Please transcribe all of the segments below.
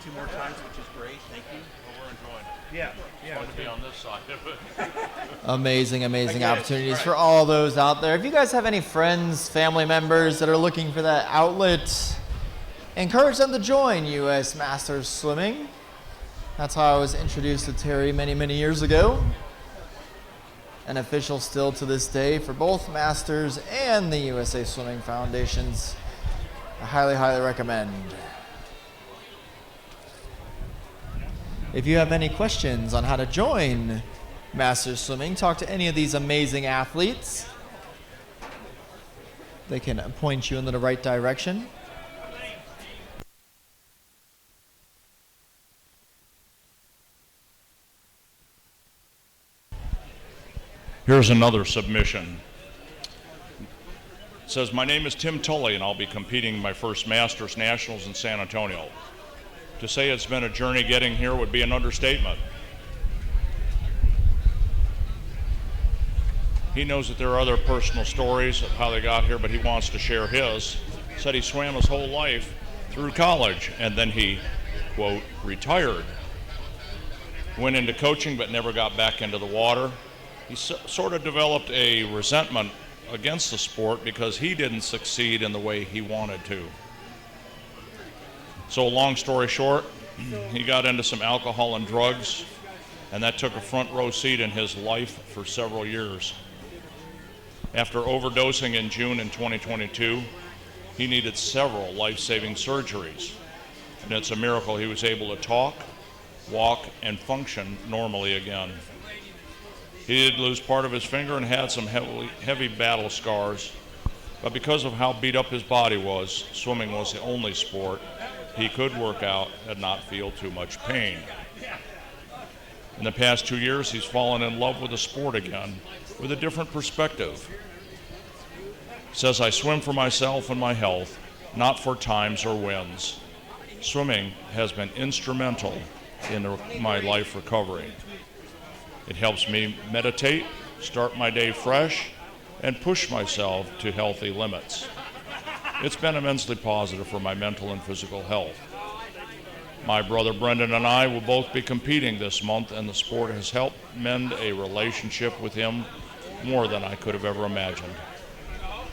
2 more times, which is great. Thank you. Well, we're enjoying it. Yeah. It's fun to be on this side of it. Amazing opportunities for all those out there. If you guys have any friends, family members that are looking for that outlet, encourage them to join US Masters Swimming. That's how I was introduced to Terry many years ago. An official still to this day for both Masters and the USA Swimming Foundations. I highly recommend. If you have any questions on how to join Masters Swimming, talk to any of these amazing athletes. They can point you in the right direction. Here's another submission. It says, my name is Tim Tully and I'll be competing in my first Masters Nationals in San Antonio. To say it's been a journey getting here would be an understatement. He knows that there are other personal stories of how they got here, but he wants to share his. Said he swam his whole life through college and then he, quote, retired. Went into coaching but never got back into the water. He sort of developed a resentment against the sport because he didn't succeed in the way he wanted to. So long story short, he got into some alcohol and drugs, and that took a front row seat in his life for several years. After overdosing in June in 2022, he needed several life-saving surgeries, and it's a miracle he was able to talk, walk, and function normally again. He did lose part of his finger and had some heavy battle scars, but because of how beat up his body was, swimming was the only sport he could work out and not feel too much pain. In the past 2 years, he's fallen in love with the sport again, with a different perspective. Says, I swim for myself and my health, not for times or wins. Swimming has been instrumental in my life recovery. It helps me meditate, start my day fresh, and push myself to healthy limits. It's been immensely positive for my mental and physical health. My brother Brendan and I will both be competing this month, and the sport has helped mend a relationship with him more than I could have ever imagined.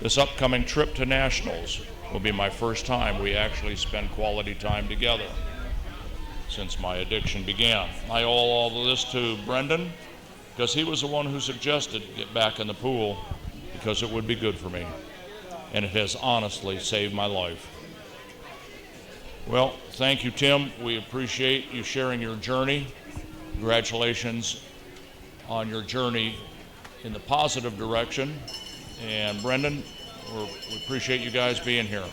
This upcoming trip to Nationals will be my first time we actually spend quality time together since my addiction began. I owe all of this to Brendan because he was the one who suggested get back in the pool because it would be good for me. And it has honestly saved my life. Well, thank you, Tim. We appreciate you sharing your journey. Congratulations on your journey in the positive direction. And Brendan, we appreciate you guys being here.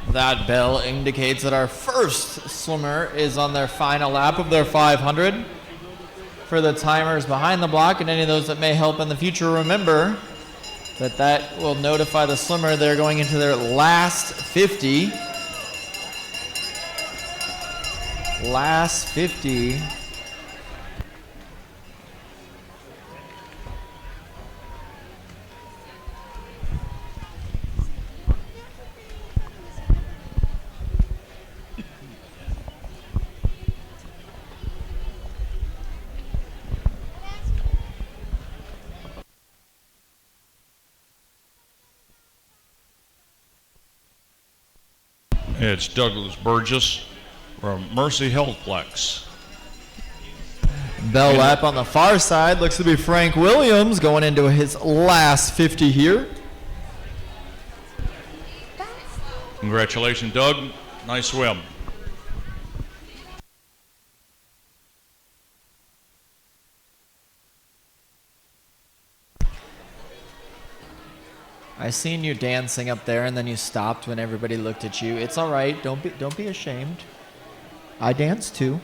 That bell indicates that our first swimmer is on their final lap of their 500. For the timers behind the block and any of those that may help in the future, remember that will notify the swimmer they're going into their last 50. Last 50. It's Douglas Burgess from Mercy Healthplex. Bell lap on the far side looks to be Frank Williams going into his last 50 here. Congratulations, Doug. Nice swim. I seen you dancing up there and then you stopped when everybody looked at you. It's all right. Don't be ashamed. I dance too.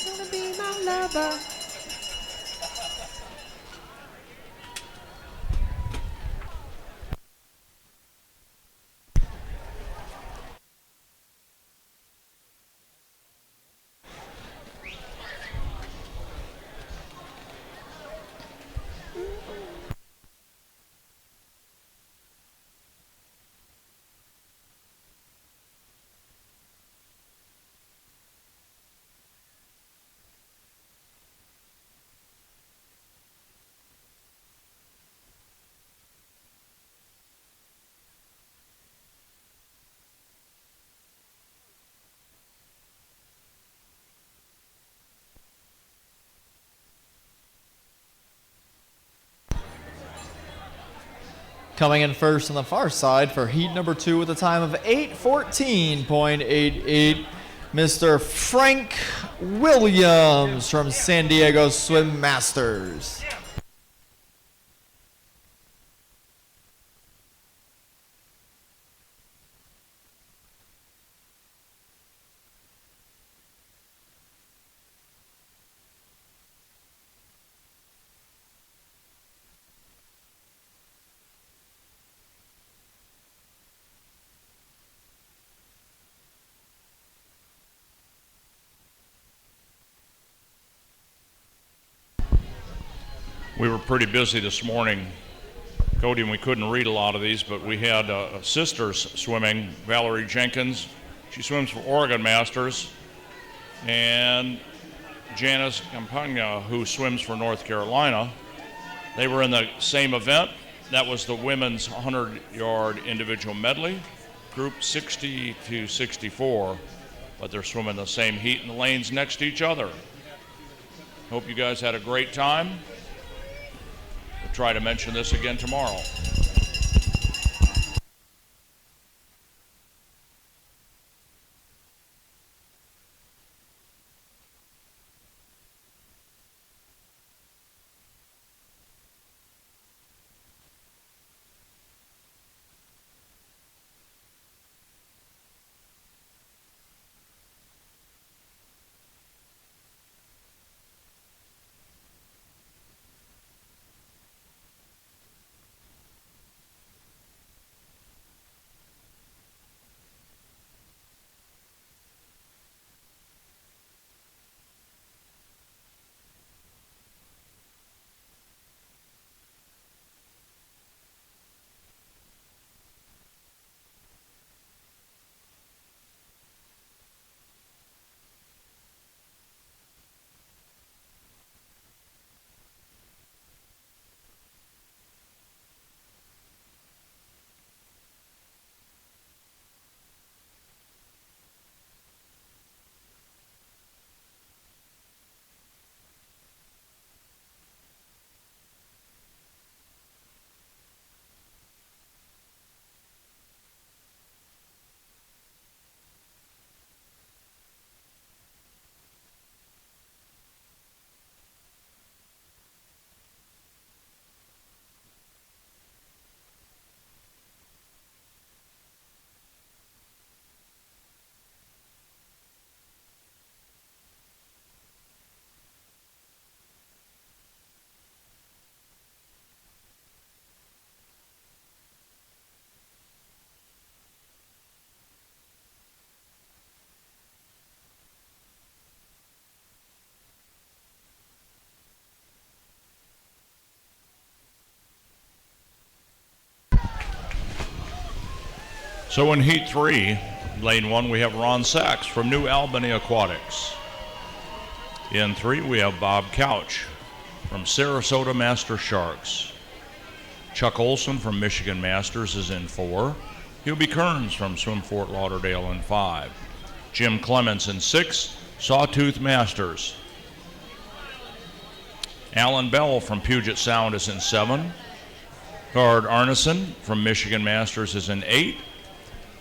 Gonna be my lover. Coming in first on the far side for heat number 2 with a time of 8:14.88, Mr. Frank Williams from San Diego Swim Masters. We were pretty busy this morning, Cody, and we couldn't read a lot of these, but we had sisters swimming. Valerie Jenkins, she swims for Oregon Masters, and Janice Campagna, who swims for North Carolina. They were in the same event. That was the women's 100-yard individual medley, group 60 to 64, but they're swimming the same heat in the lanes next to each other. Hope you guys had a great time. We'll try to mention this again tomorrow. So in Heat 3, Lane 1, we have Ron Sachs from New Albany Aquatics. In 3, we have Bob Couch from Sarasota Master Sharks. Chuck Olson from Michigan Masters is in 4. Hubie Kearns from Swim Fort Lauderdale in 5. Jim Clements in 6, Sawtooth Masters. Alan Bell from Puget Sound is in 7. Card Arneson from Michigan Masters is in 8.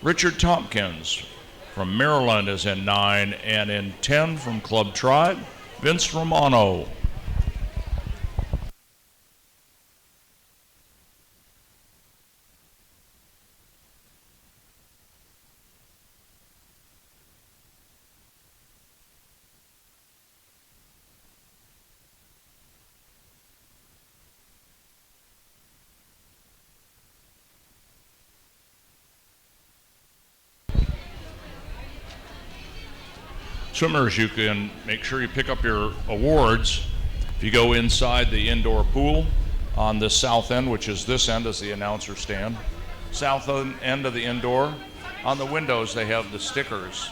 Richard Tompkins from Maryland is in 9, and in 10 from Club Tribe, Vince Romano. Swimmers, you can make sure you pick up your awards. If you go inside the indoor pool on the south end, which is this end as the announcer stand, south end of the indoor, on the windows they have the stickers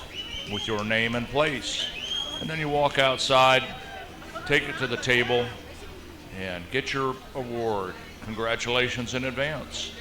with your name and place. And then you walk outside, take it to the table, and get your award. Congratulations in advance.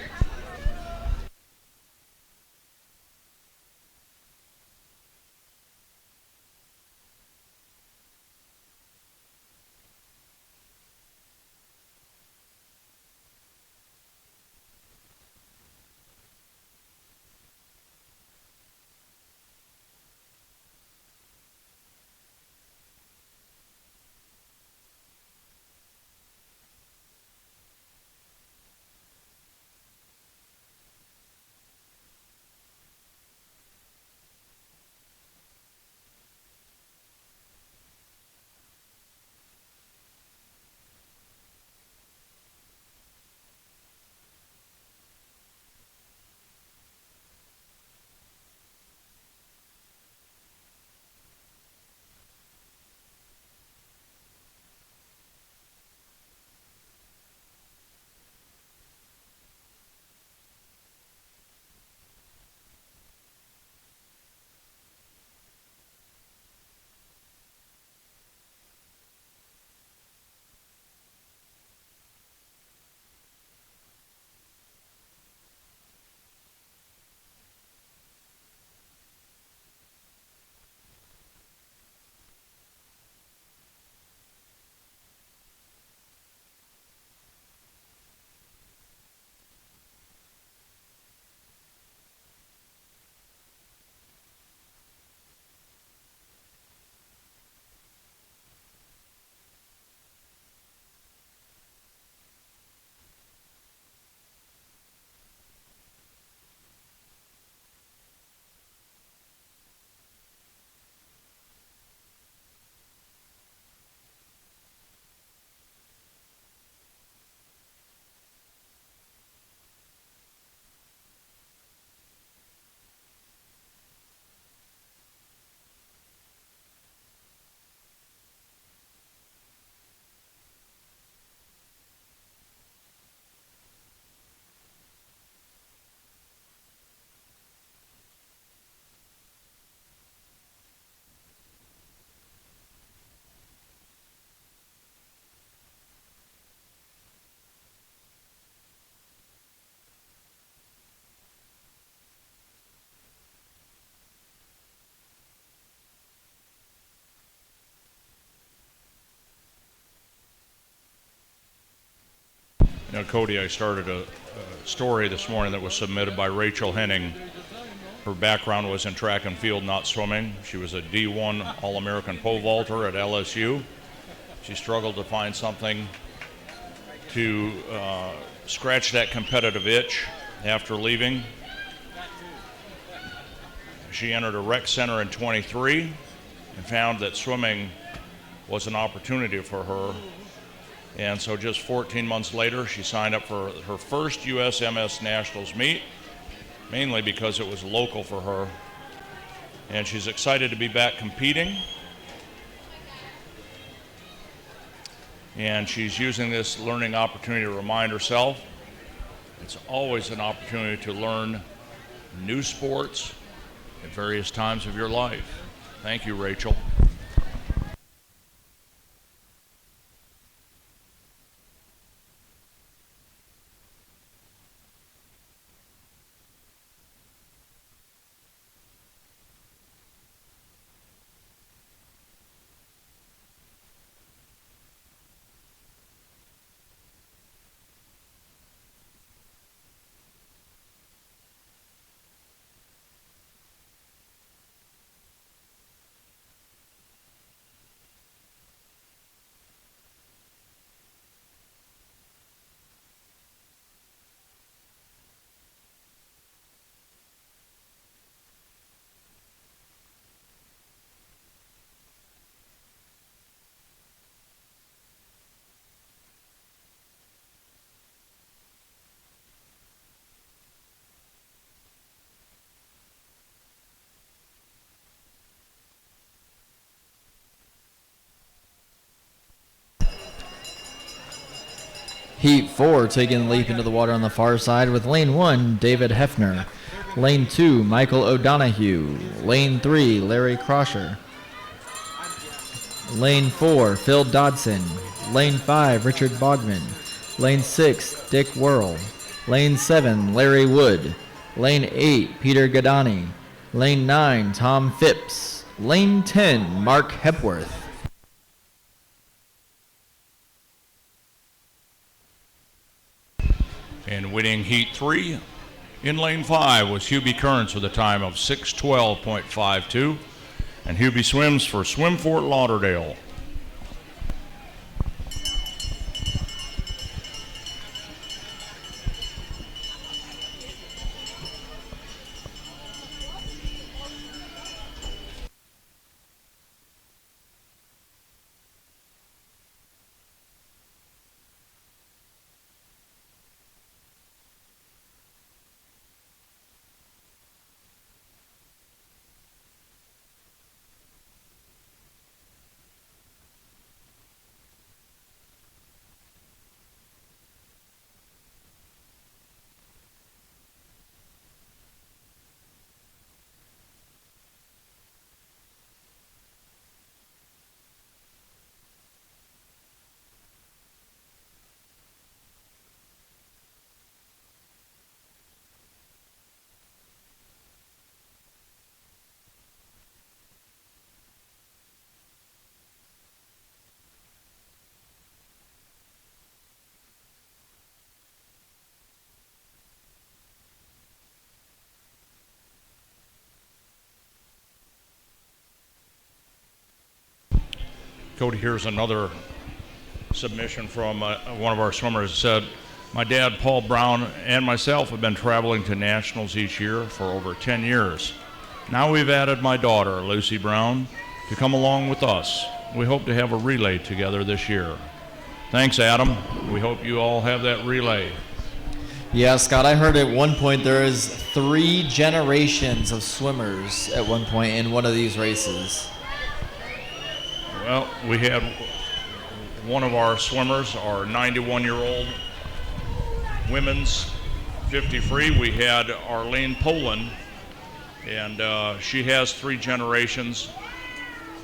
You know, Cody, I started a story this morning that was submitted by Rachel Henning. Her background was in track and field, not swimming. She was a D1 All-American pole vaulter at LSU. She struggled to find something to scratch that competitive itch after leaving. She entered a rec center in 23 and found that swimming was an opportunity for her. And so just 14 months later, she signed up for her first USMS Nationals meet, mainly because it was local for her. And she's excited to be back competing. And she's using this learning opportunity to remind herself it's always an opportunity to learn new sports at various times of your life. Thank you, Rachel. Heat 4 taking the leap into the water on the far side with Lane 1, David Hefner. Lane 2, Michael O'Donohue. Lane 3, Larry Crosher. Lane 4, Phil Dodson. Lane 5, Richard Bogman. Lane 6, Dick Worrell. Lane 7, Larry Wood. Lane 8, Peter Gadani. Lane 9, Tom Phipps. Lane 10, Mark Hepworth. And winning Heat 3 in Lane 5 was Hubie Kearns with a time of 6:12.52. And Hubie swims for Swim Fort Lauderdale. Cody, here's another submission from one of our swimmers. It said, my dad, Paul Brown, and myself have been traveling to nationals each year for over 10 years. Now we've added my daughter, Lucy Brown, to come along with us. We hope to have a relay together this year. Thanks, Adam. We hope you all have that relay. Yeah, Scott, I heard at one point there is 3 generations of swimmers at one point in one of these races. Well, we had one of our swimmers, our 91-year-old women's 50 free. We had Arlene Poland, and she has 3 generations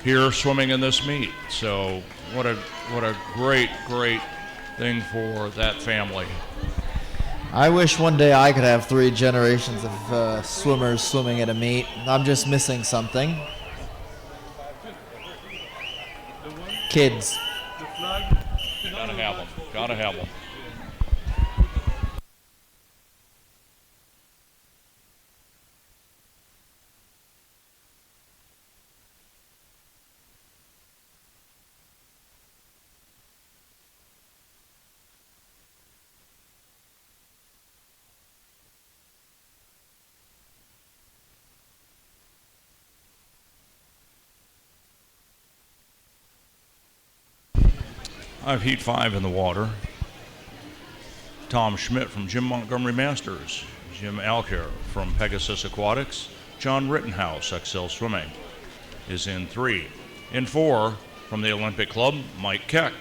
here swimming in this meet. So what a great thing for that family. I wish one day I could have 3 generations of swimmers swimming at a meet. I'm just missing something. Kids. Gotta have them. I have Heat 5 in the water. Tom Schmidt from Jim Montgomery Masters. Jim Alcare from Pegasus Aquatics. John Rittenhouse, XL Swimming, is in 3. In 4, from the Olympic Club, Mike Keck.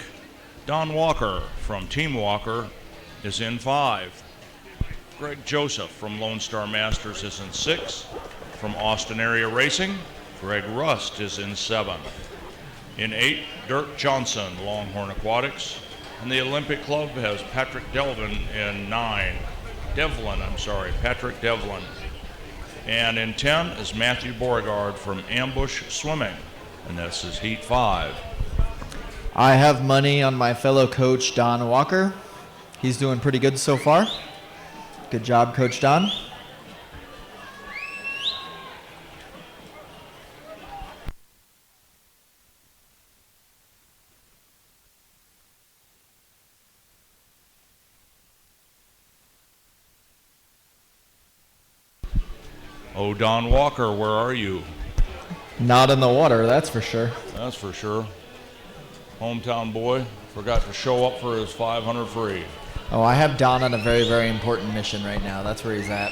Don Walker from Team Walker is in 5. Greg Joseph from Lone Star Masters is in 6. From Austin Area Racing, Greg Rust is in 7. In 8, Dirk Johnson, Longhorn Aquatics. And the Olympic Club has Patrick Patrick Devlin. And in 10 is Matthew Beauregard from Ambush Swimming, and this is Heat 5. I have money on my fellow coach, Don Walker. He's doing pretty good so far. Good job, Coach Don. Oh, Don Walker, where are you? Not in the water, that's for sure. That's for sure. Hometown boy forgot to show up for his 500 free. Oh, I have Don on a very, very important mission right now. That's where he's at.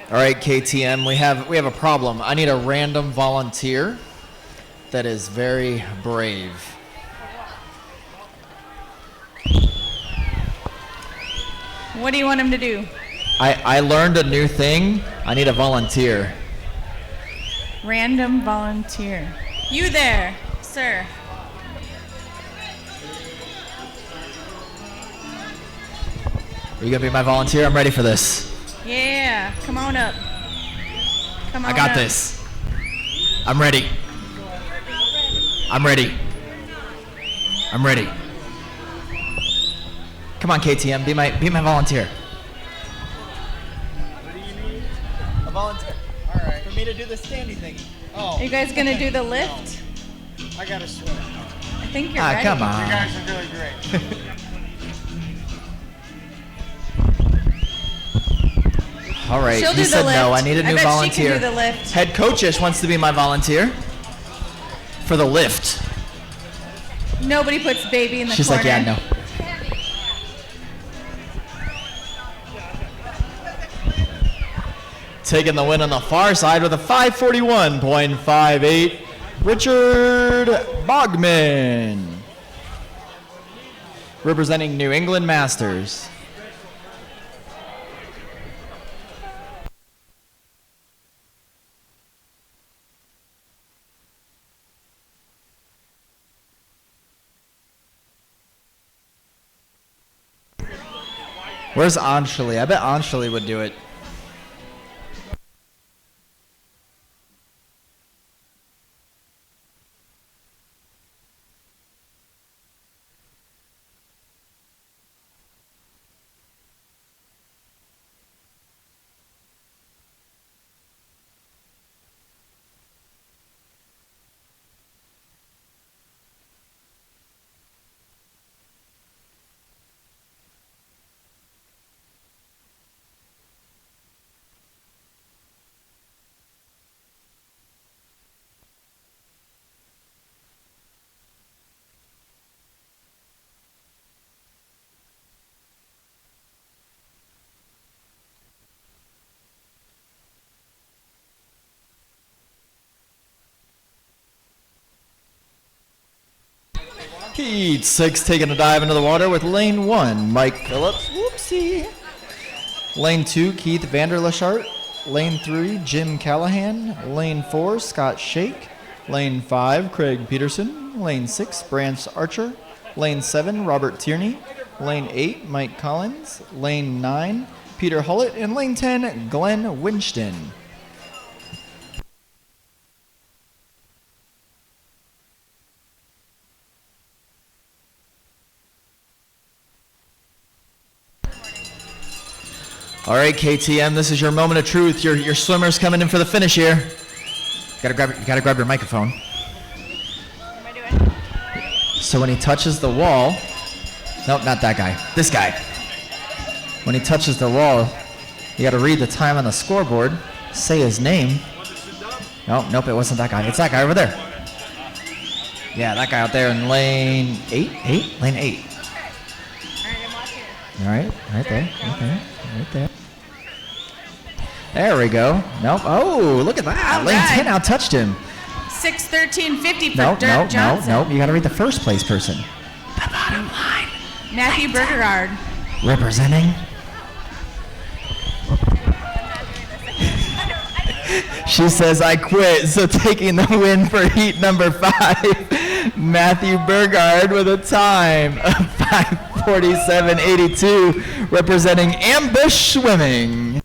All right, KTM, we have a problem. I need a random volunteer that is very brave. What do you want him to do? I learned a new thing. I need a volunteer. Random volunteer. You there, sir. Are you gonna be my volunteer? I'm ready for this. Yeah, come on up. Come on I got up. this. I'm ready. I'm ready. I'm ready. Come on, KTM, be my volunteer. What do you need? A volunteer. All right. For me to do the standy thing. Oh, Are you guys gonna do the lift? I gotta swim. I think you're Ah, ready. come You on. guys are doing great. All right, She'll he do the said no. I lift. need a I new bet she can volunteer. do the lift. Head coach just wants to be my volunteer for the lift. Nobody puts baby in the She's corner. like, yeah, no. Taking the win on the far side with a 541.58, Richard Bogman, representing New England Masters. Where's Anshali? I bet Anshali would do it. Heat 6 taking a dive into the water with lane 1, Mike Phillips. Whoopsie. Lane 2, Keith Vanderlashart. Lane 3, Jim Callahan. Lane 4, Scott Shake. Lane 5, Craig Peterson. Lane 6, Branch Archer. Lane 7, Robert Tierney. Lane 8, Mike Collins. Lane 9, Peter Hullett. And lane 10, Glenn Winston. All right, KTM, this is your moment of truth. Your swimmer's coming in for the finish here. You gotta grab your microphone. What am I doing? So when he touches the wall, nope, not that guy, this guy. When he touches the wall, you gotta read the time on the scoreboard, say his name. Nope, it wasn't that guy. It's that guy over there. Yeah, that guy out there in lane 8? Lane 8. All right, I'm watching. All right, right there. There we go. Nope. Oh, look at that. All Lane right. 10 outtouched him. 6:13:50 for Nope. Dirk Johnson. You got to read the first place person. The bottom line. Matthew Bergerard. Representing. She says, I quit. So taking the win for heat number 5, Matthew Bergard with a time of 5:47.82, representing Ambush Swimming.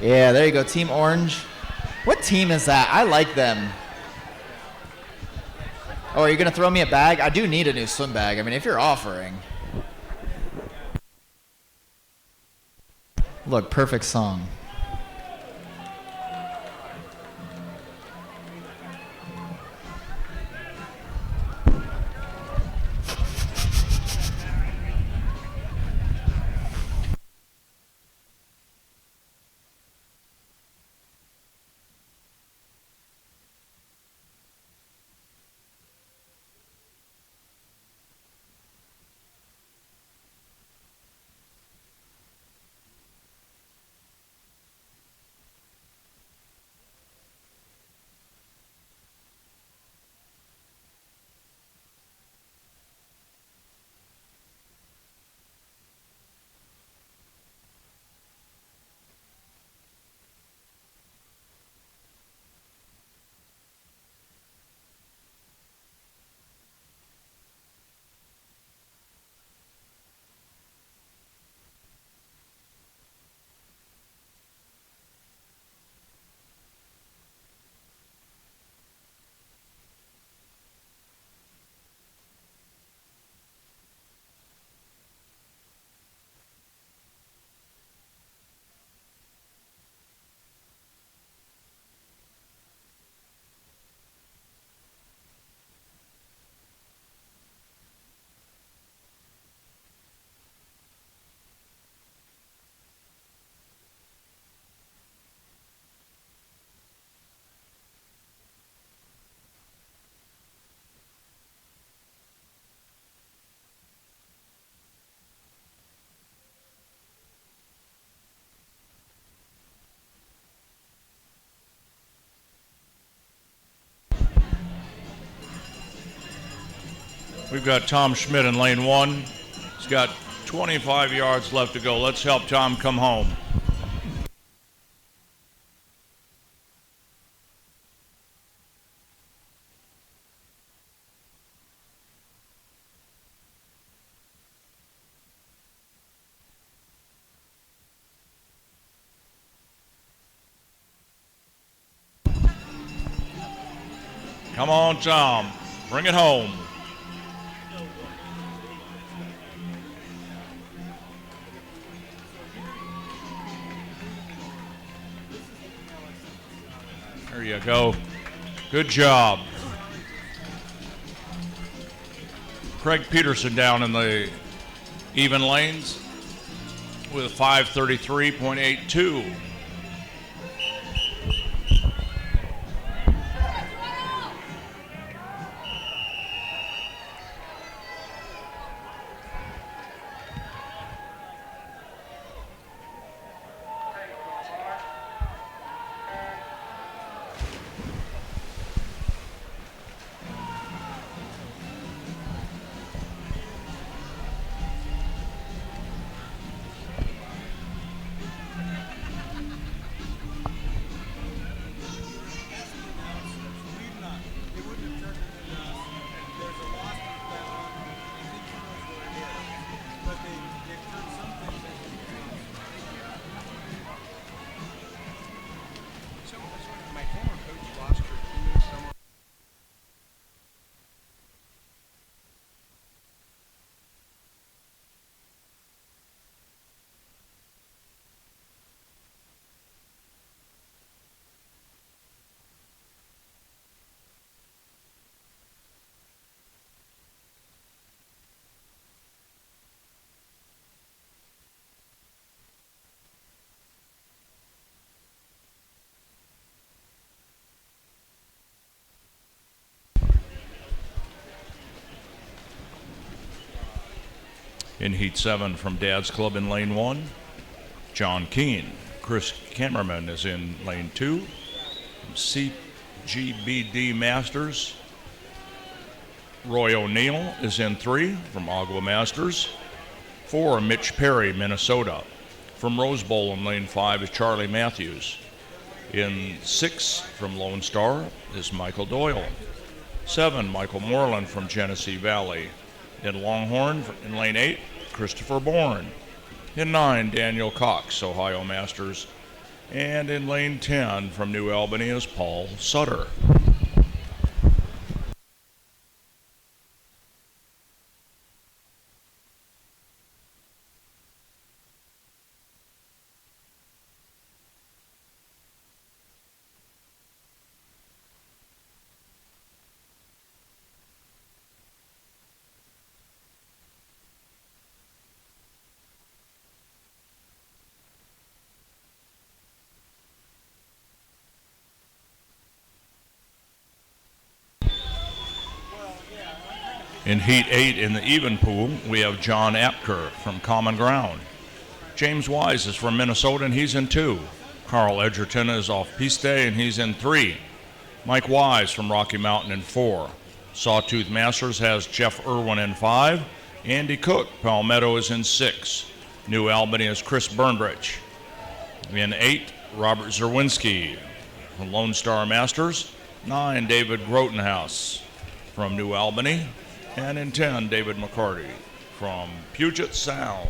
Yeah, there you go, Team Orange. What team is that? I like them. Oh, are you going to throw me a bag? I do need a new swim bag. I mean, if you're offering. Look, perfect song. We've got Tom Schmidt in lane 1. He's got 25 yards left to go. Let's help Tom come home. Come on, Tom. Bring it home. There you go. Good job. Craig Peterson down in the even lanes with 5:33.82. In Heat 7 from Dad's Club in Lane 1, John Keane. Chris Cameraman is in Lane 2. CGBD Masters, Roy O'Neill is in 3 from Agua Masters. 4, Mitch Perry, Minnesota. From Rose Bowl in Lane 5 is Charlie Matthews. In 6 from Lone Star is Michael Doyle. 7, Michael Moreland from Genesee Valley. In Longhorn, in Lane 8, Christopher Bourne. In 9, Daniel Cox, Ohio Masters. And in Lane 10, from New Albany, is Paul Sutter. In Heat 8 in the even pool, we have John Apker from Common Ground. James Wise is from Minnesota, and he's in 2. Carl Edgerton is off Piste, and he's in 3. Mike Wise from Rocky Mountain in 4. Sawtooth Masters has Jeff Irwin in 5. Andy Cook, Palmetto, is in 6. New Albany is Chris Burnbridge. In 8, Robert Zerwinski from Lone Star Masters. 9, David Grotenhouse from New Albany. And in 10, David McCarty from Puget Sound.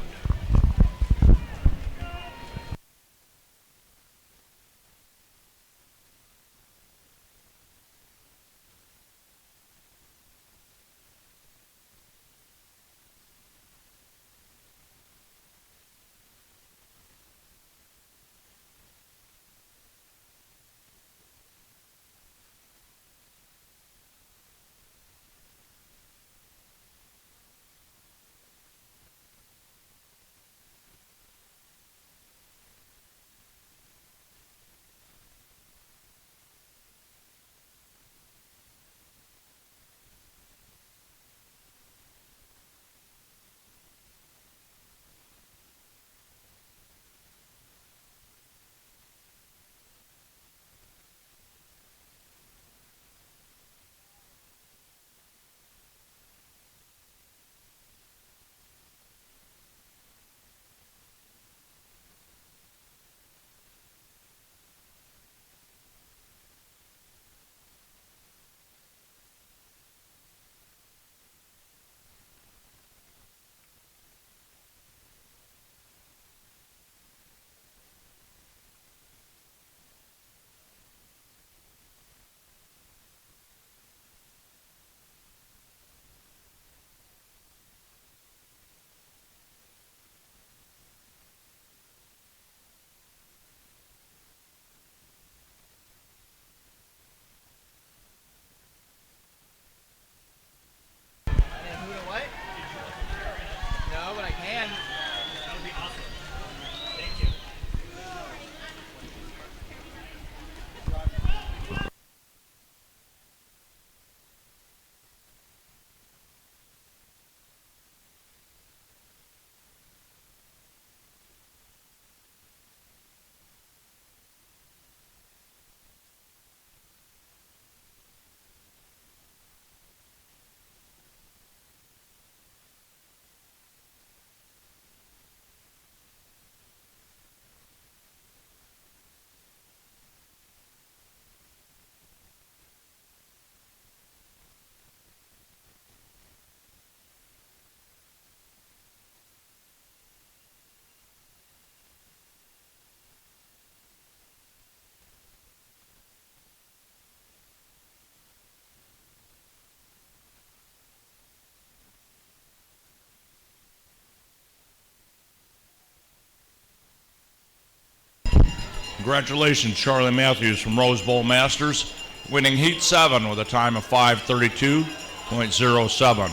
Congratulations, Charlie Matthews from Rose Bowl Masters, winning Heat 7 with a time of 5:32.07.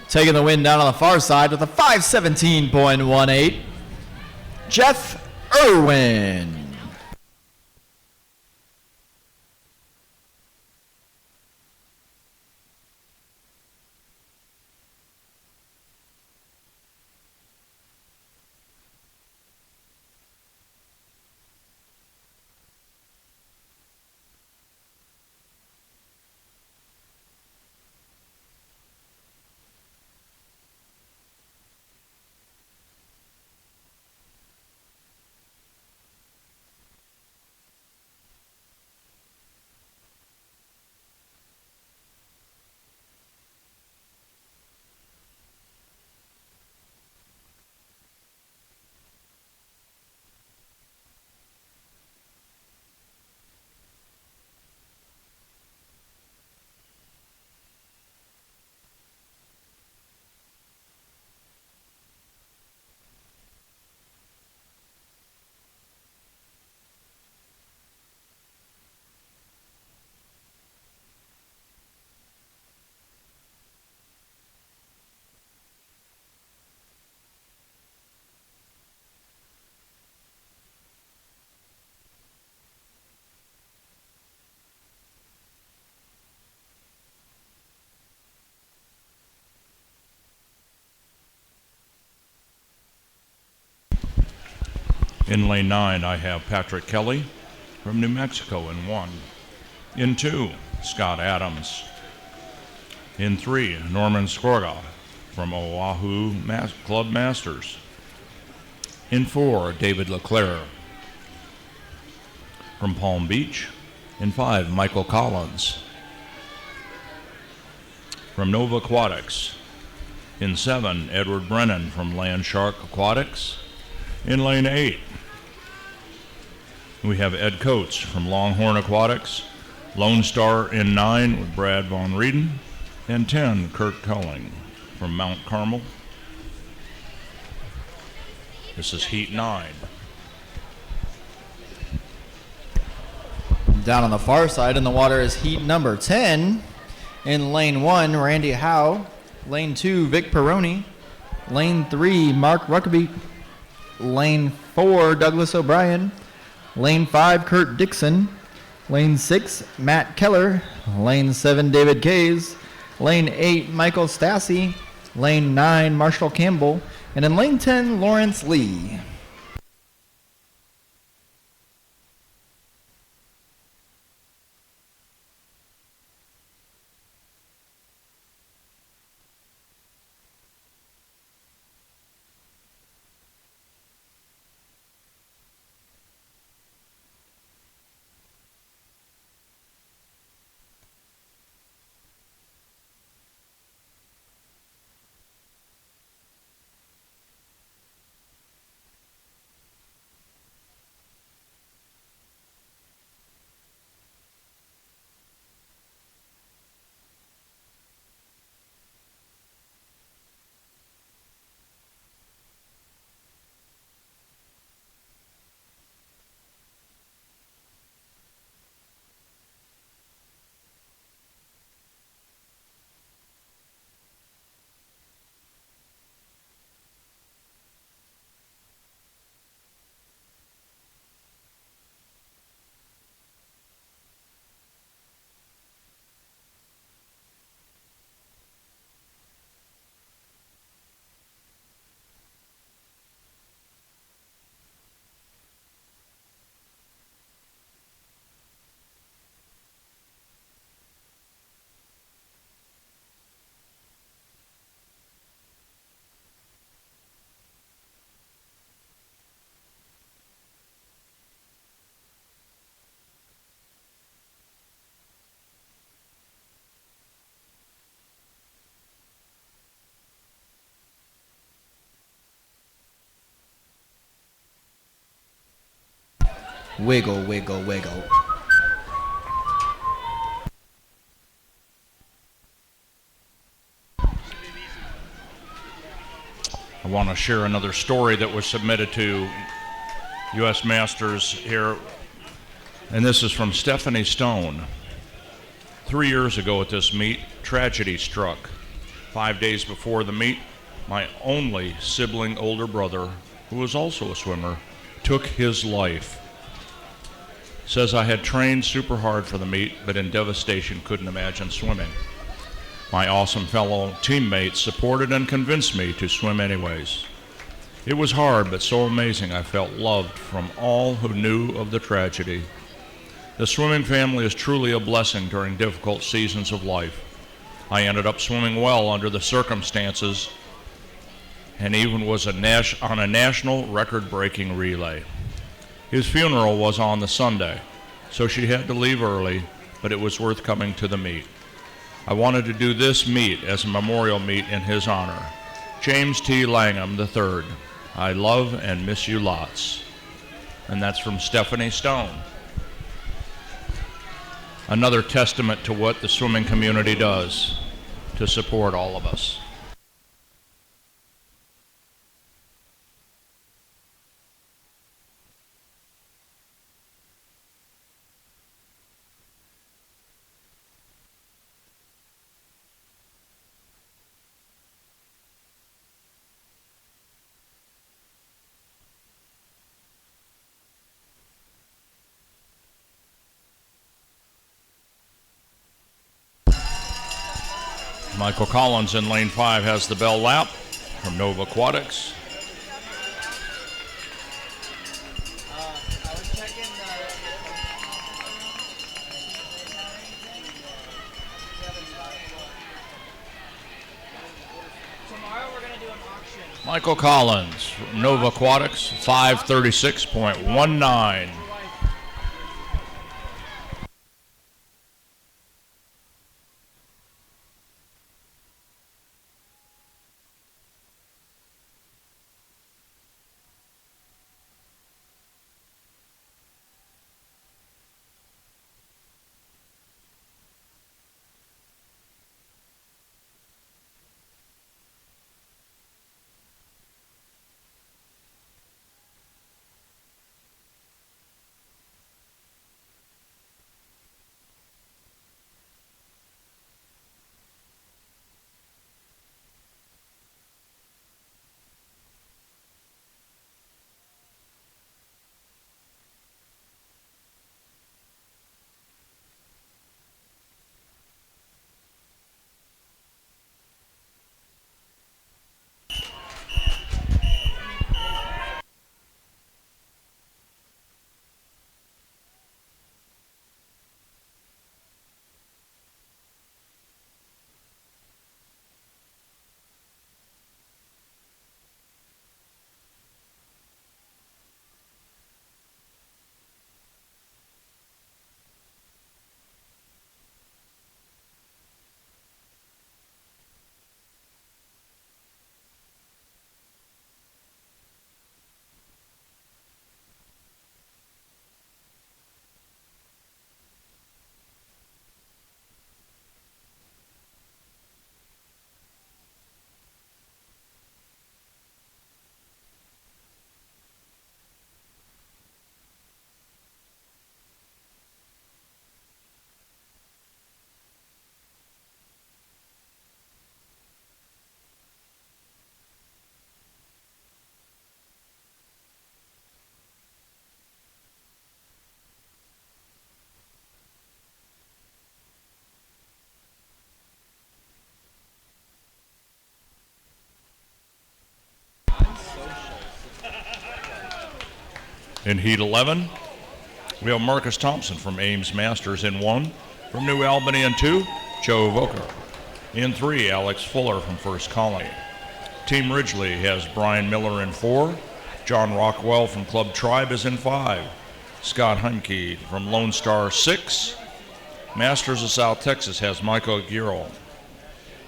Taking the win down on the far side with a 5:17.18, Jeff Irwin. In lane 9, I have Patrick Kelly from New Mexico in 1. In 2, Scott Adams. In 3, Norman Skorga from Oahu Club Masters. In 4, David LeClaire from Palm Beach. In 5, Michael Collins from Nova Aquatics. In 7, Edward Brennan from Land Shark Aquatics. In lane 8, we have Ed Coates from Longhorn Aquatics. Lone Star in 9 with Brad Von Rieden. And 10, Kirk Telling from Mount Carmel. This is Heat 9. Down on the far side in the water is heat number 10. In lane 1, Randy Howe. Lane 2, Vic Peroni. Lane 3, Mark Ruckeby. Lane 4, Douglas O'Brien. Lane 5, Kurt Dixon. Lane 6, Matt Keller. Lane 7, David Kays. Lane 8, Michael Stassi. Lane 9, Marshall Campbell. And in lane 10, Lawrence Lee. Wiggle, wiggle, wiggle. I want to share another story that was submitted to U.S. Masters here, and this is from Stephanie Stone. 3 years ago at this meet, tragedy struck. 5 days before the meet, my only sibling older brother, who was also a swimmer, took his life. Says I had trained super hard for the meet, but in devastation couldn't imagine swimming. My awesome fellow teammates supported and convinced me to swim anyways. It was hard, but so amazing. I felt loved from all who knew of the tragedy. The swimming family is truly a blessing during difficult seasons of life. I ended up swimming well under the circumstances and even was on a national record-breaking relay. His funeral was on the Sunday, so she had to leave early, but it was worth coming to the meet. I wanted to do this meet as a memorial meet in his honor. James T. Langham III. I love and miss you lots. And that's from Stephanie Stone. Another testament to what the swimming community does to support all of us. Michael Collins in lane 5 has the bell lap from Nova Aquatics. Tomorrow we're going to do an auction. Michael Collins, Nova Aquatics, 536.19. In Heat 11, we have Marcus Thompson from Ames Masters in 1. From New Albany in 2, Joe Voker. In 3, Alex Fuller from First Colony. Team Ridgely has Brian Miller in 4. John Rockwell from Club Tribe is in 5. Scott Heimke from Lone Star 6. Masters of South Texas has Michael Aguirre.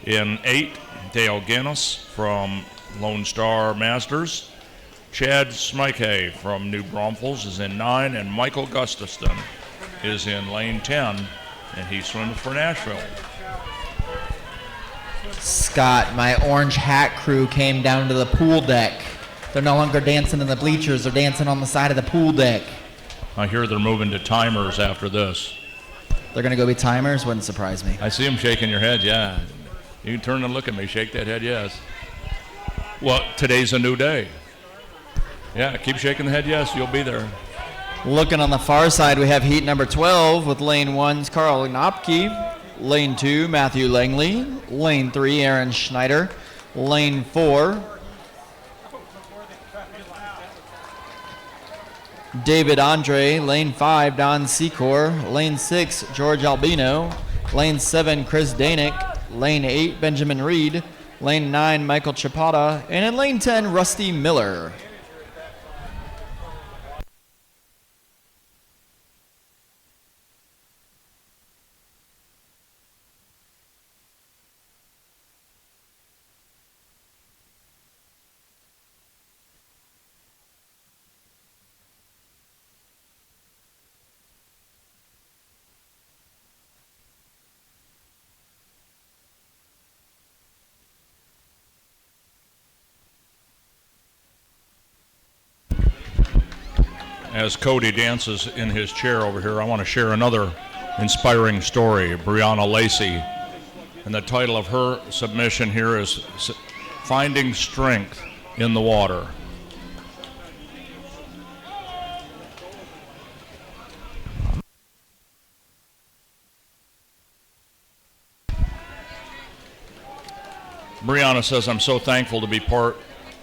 In 8, Dale Gannis from Lone Star Masters. Chad Smike from New Braunfels is in 9, and Michael Gustafson is in lane 10, and he swims for Nashville. Scott, my orange hat crew came down to the pool deck. They're no longer dancing in the bleachers, they're dancing on the side of the pool deck. I hear they're moving to timers after this. They're gonna go be timers? Wouldn't surprise me. I see them shaking your head, yeah. You can turn and look at me, shake that head, yes. Well, today's a new day. Yeah, keep shaking the head, yes, you'll be there. Looking on the far side, we have heat number 12 with lane 1's Carl Knopke, lane 2, Matthew Langley, lane 3, Aaron Schneider, lane 4, David Andre, lane 5, Don Secor, lane 6, George Albino, lane 7, Chris Danick, lane 8, Benjamin Reed, lane 9, Michael Chapata, and in lane 10, Rusty Miller. As Cody dances in his chair over here, I want to share another inspiring story, Brianna Lacey. And the title of her submission here is Finding Strength in the Water. Brianna says, I'm so thankful to be part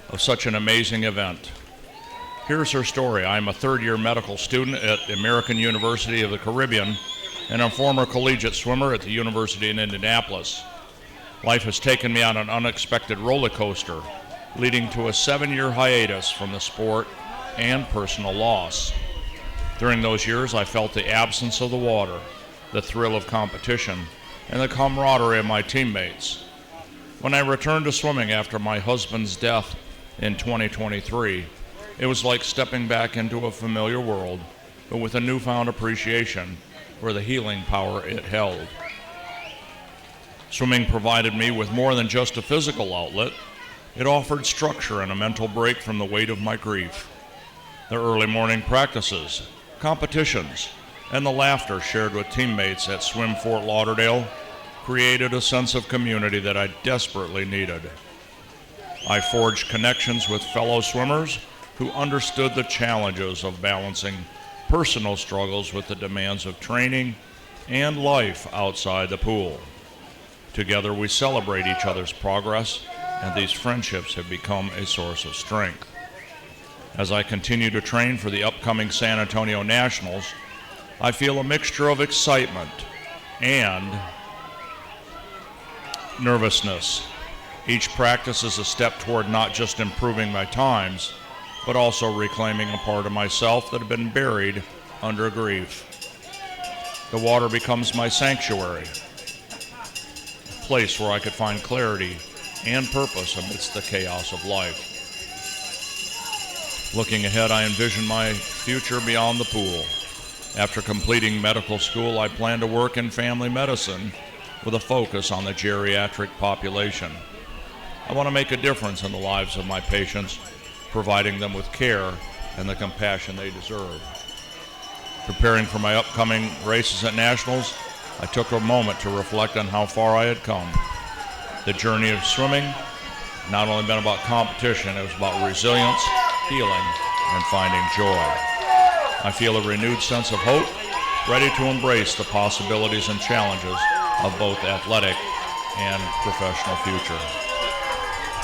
of such an amazing event. Here's her story. I'm a third-year medical student at American University of the Caribbean and a former collegiate swimmer at the University in Indianapolis. Life has taken me on an unexpected roller coaster, leading to a 7-year hiatus from the sport and personal loss. During those years, I felt the absence of the water, the thrill of competition, and the camaraderie of my teammates. When I returned to swimming after my husband's death in 2023, it was like stepping back into a familiar world, but with a newfound appreciation for the healing power it held. Swimming provided me with more than just a physical outlet. It offered structure and a mental break from the weight of my grief. The early morning practices, competitions, and the laughter shared with teammates at Swim Fort Lauderdale created a sense of community that I desperately needed. I forged connections with fellow swimmers who understood the challenges of balancing personal struggles with the demands of training and life outside the pool. Together we celebrate each other's progress, and these friendships have become a source of strength. As I continue to train for the upcoming San Antonio Nationals, I feel a mixture of excitement and nervousness. Each practice is a step toward not just improving my times, but also reclaiming a part of myself that had been buried under grief. The water becomes my sanctuary, a place where I could find clarity and purpose amidst the chaos of life. Looking ahead, I envision my future beyond the pool. After completing medical school, I plan to work in family medicine with a focus on the geriatric population. I want to make a difference in the lives of my patients, providing them with care and the compassion they deserve. Preparing for my upcoming races at Nationals, I took a moment to reflect on how far I had come. The journey of swimming not only been about competition, it was about resilience, healing, and finding joy. I feel a renewed sense of hope, ready to embrace the possibilities and challenges of both athletic and professional future.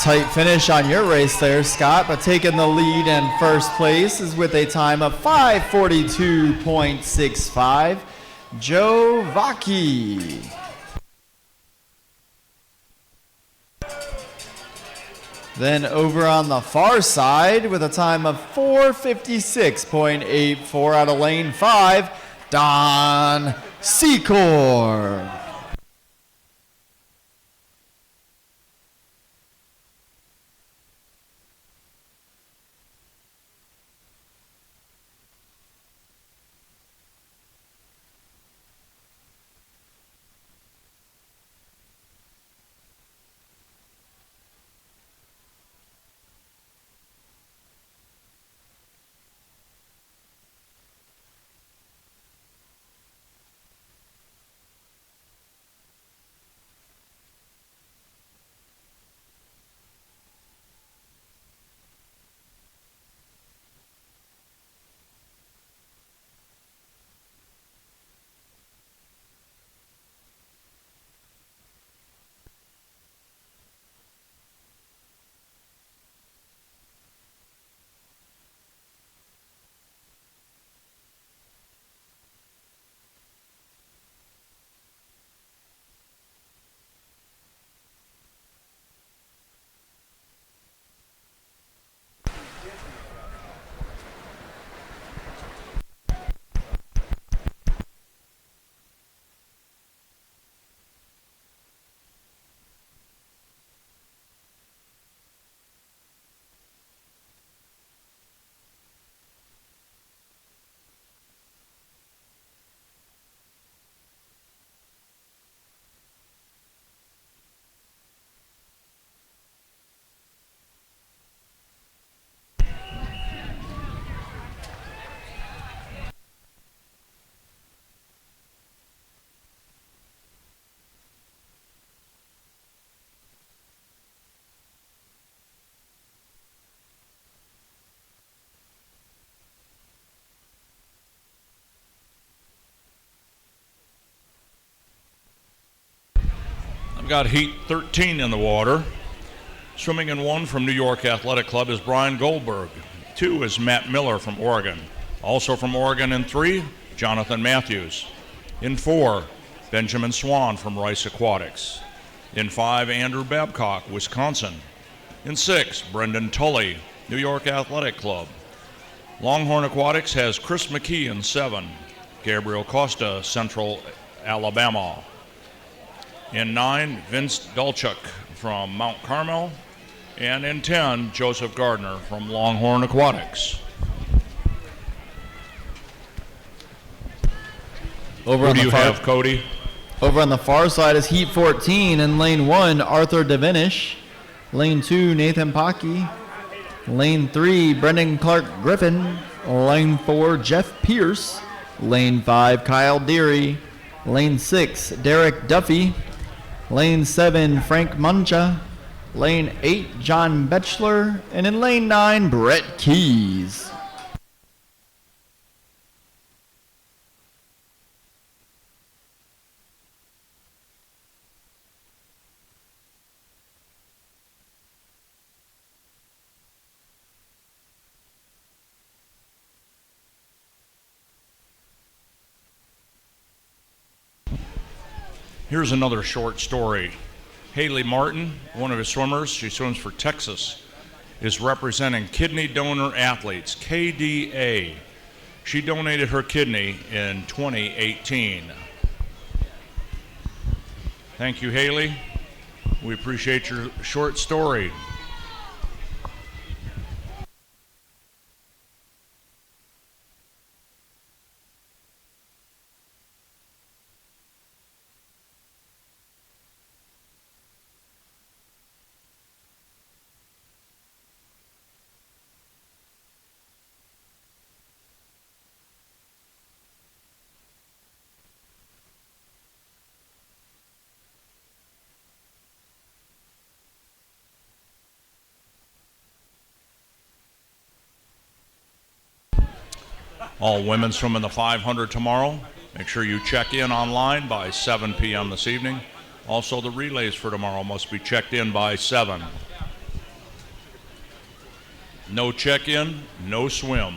Tight finish on your race there, Scott, but taking the lead in first place is with a time of 5:42.65, Joe Vacchi. Then over on the far side with a time of 4:56.84 out of lane 5, Don Secor. got heat 13 in the water. Swimming in 1 from New York Athletic Club is Brian Goldberg. 2 is Matt Miller from Oregon. Also from Oregon in 3, Jonathan Matthews. In 4, Benjamin Swan from Rice Aquatics. In 5, Andrew Babcock, Wisconsin. In 6, Brendan Tully, New York Athletic Club. Longhorn Aquatics has Chris McKee in 7, Gabriel Costa, Central Alabama. In 9, Vince Dolchuk from Mount Carmel. And in 10, Joseph Gardner from Longhorn Aquatics. Who do you have, Cody? Over on the far side is Heat 14 in Lane 1, Arthur Devinish. Lane 2, Nathan Pocky. Lane 3, Brendan Clark Griffin. Lane 4, Jeff Pierce. Lane 5, Kyle Deary. Lane 6, Derek Duffy. Lane 7, Frank Muncha. Lane 8, John Betchler. And in Lane 9, Brett Keys. Here's another short story. Haley Martin, one of his swimmers, she swims for Texas, is representing Kidney Donor Athletes, KDA. She donated her kidney in 2018. Thank you, Haley. We appreciate your short story. All women swim in the 500 tomorrow. Make sure you check in online by 7 p.m. this evening. Also, the relays for tomorrow must be checked in by 7. No check-in, no swim.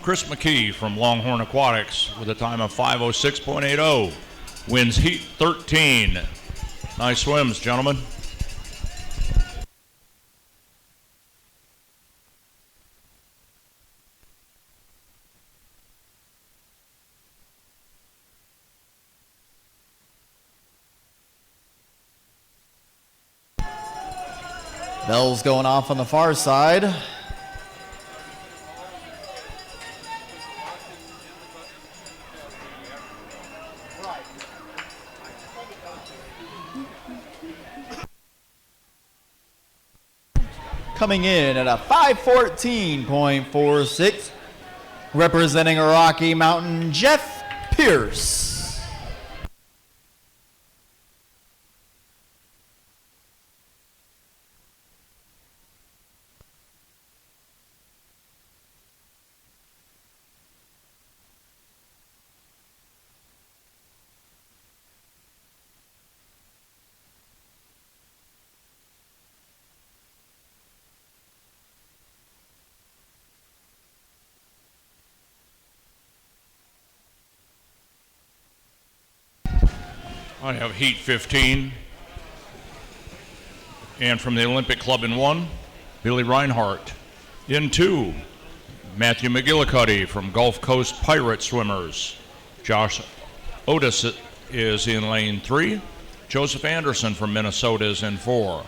Chris McKee from Longhorn Aquatics with a time of 5:06.80 wins heat 13. Nice swims, gentlemen. Bells going off on the far side. coming in at a 514.46. Representing Rocky Mountain, Jeff Pierce. I have Heat 15. And from the Olympic Club in 1, Billy Reinhart. In 2, Matthew McGillicuddy from Gulf Coast Pirate Swimmers. Josh Otis is in lane 3. Joseph Anderson from Minnesota is in 4.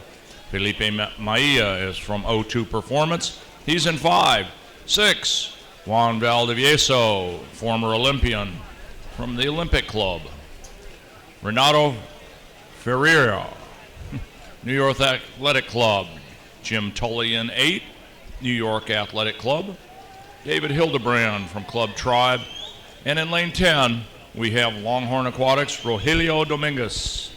Felipe Maia is from O2 Performance. He's in 5. 6, Juan Valdivieso, former Olympian from the Olympic Club. Renato Ferreira, New York Athletic Club. Jim Tully in 8, New York Athletic Club. David Hildebrand from Club Tribe. And in lane 10, we have Longhorn Aquatics, Rogelio Dominguez.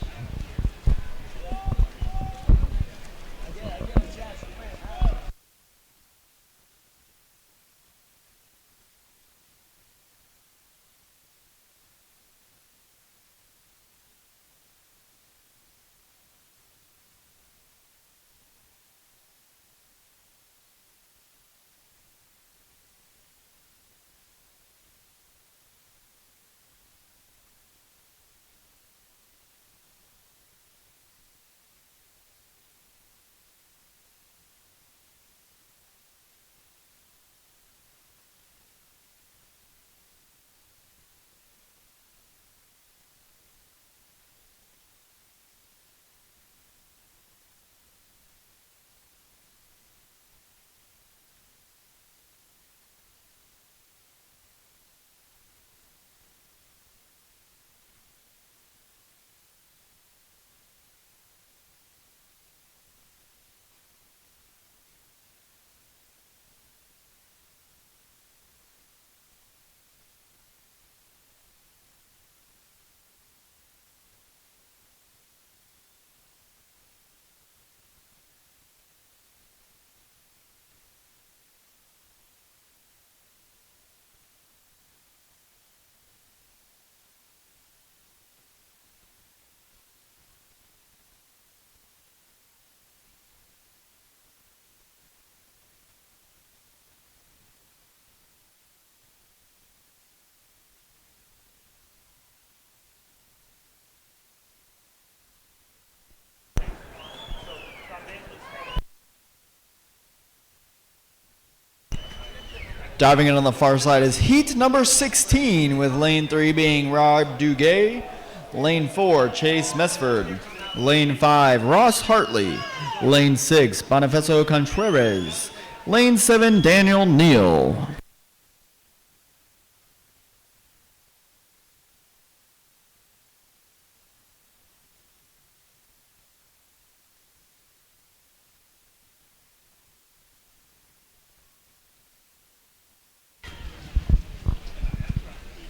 Diving in on the far side is heat number 16, with lane 3 being Rob Duguay, lane 4 Chase Mesford, lane 5 Ross Hartley, lane 6 Bonifacio Contreras, lane 7 Daniel Neal.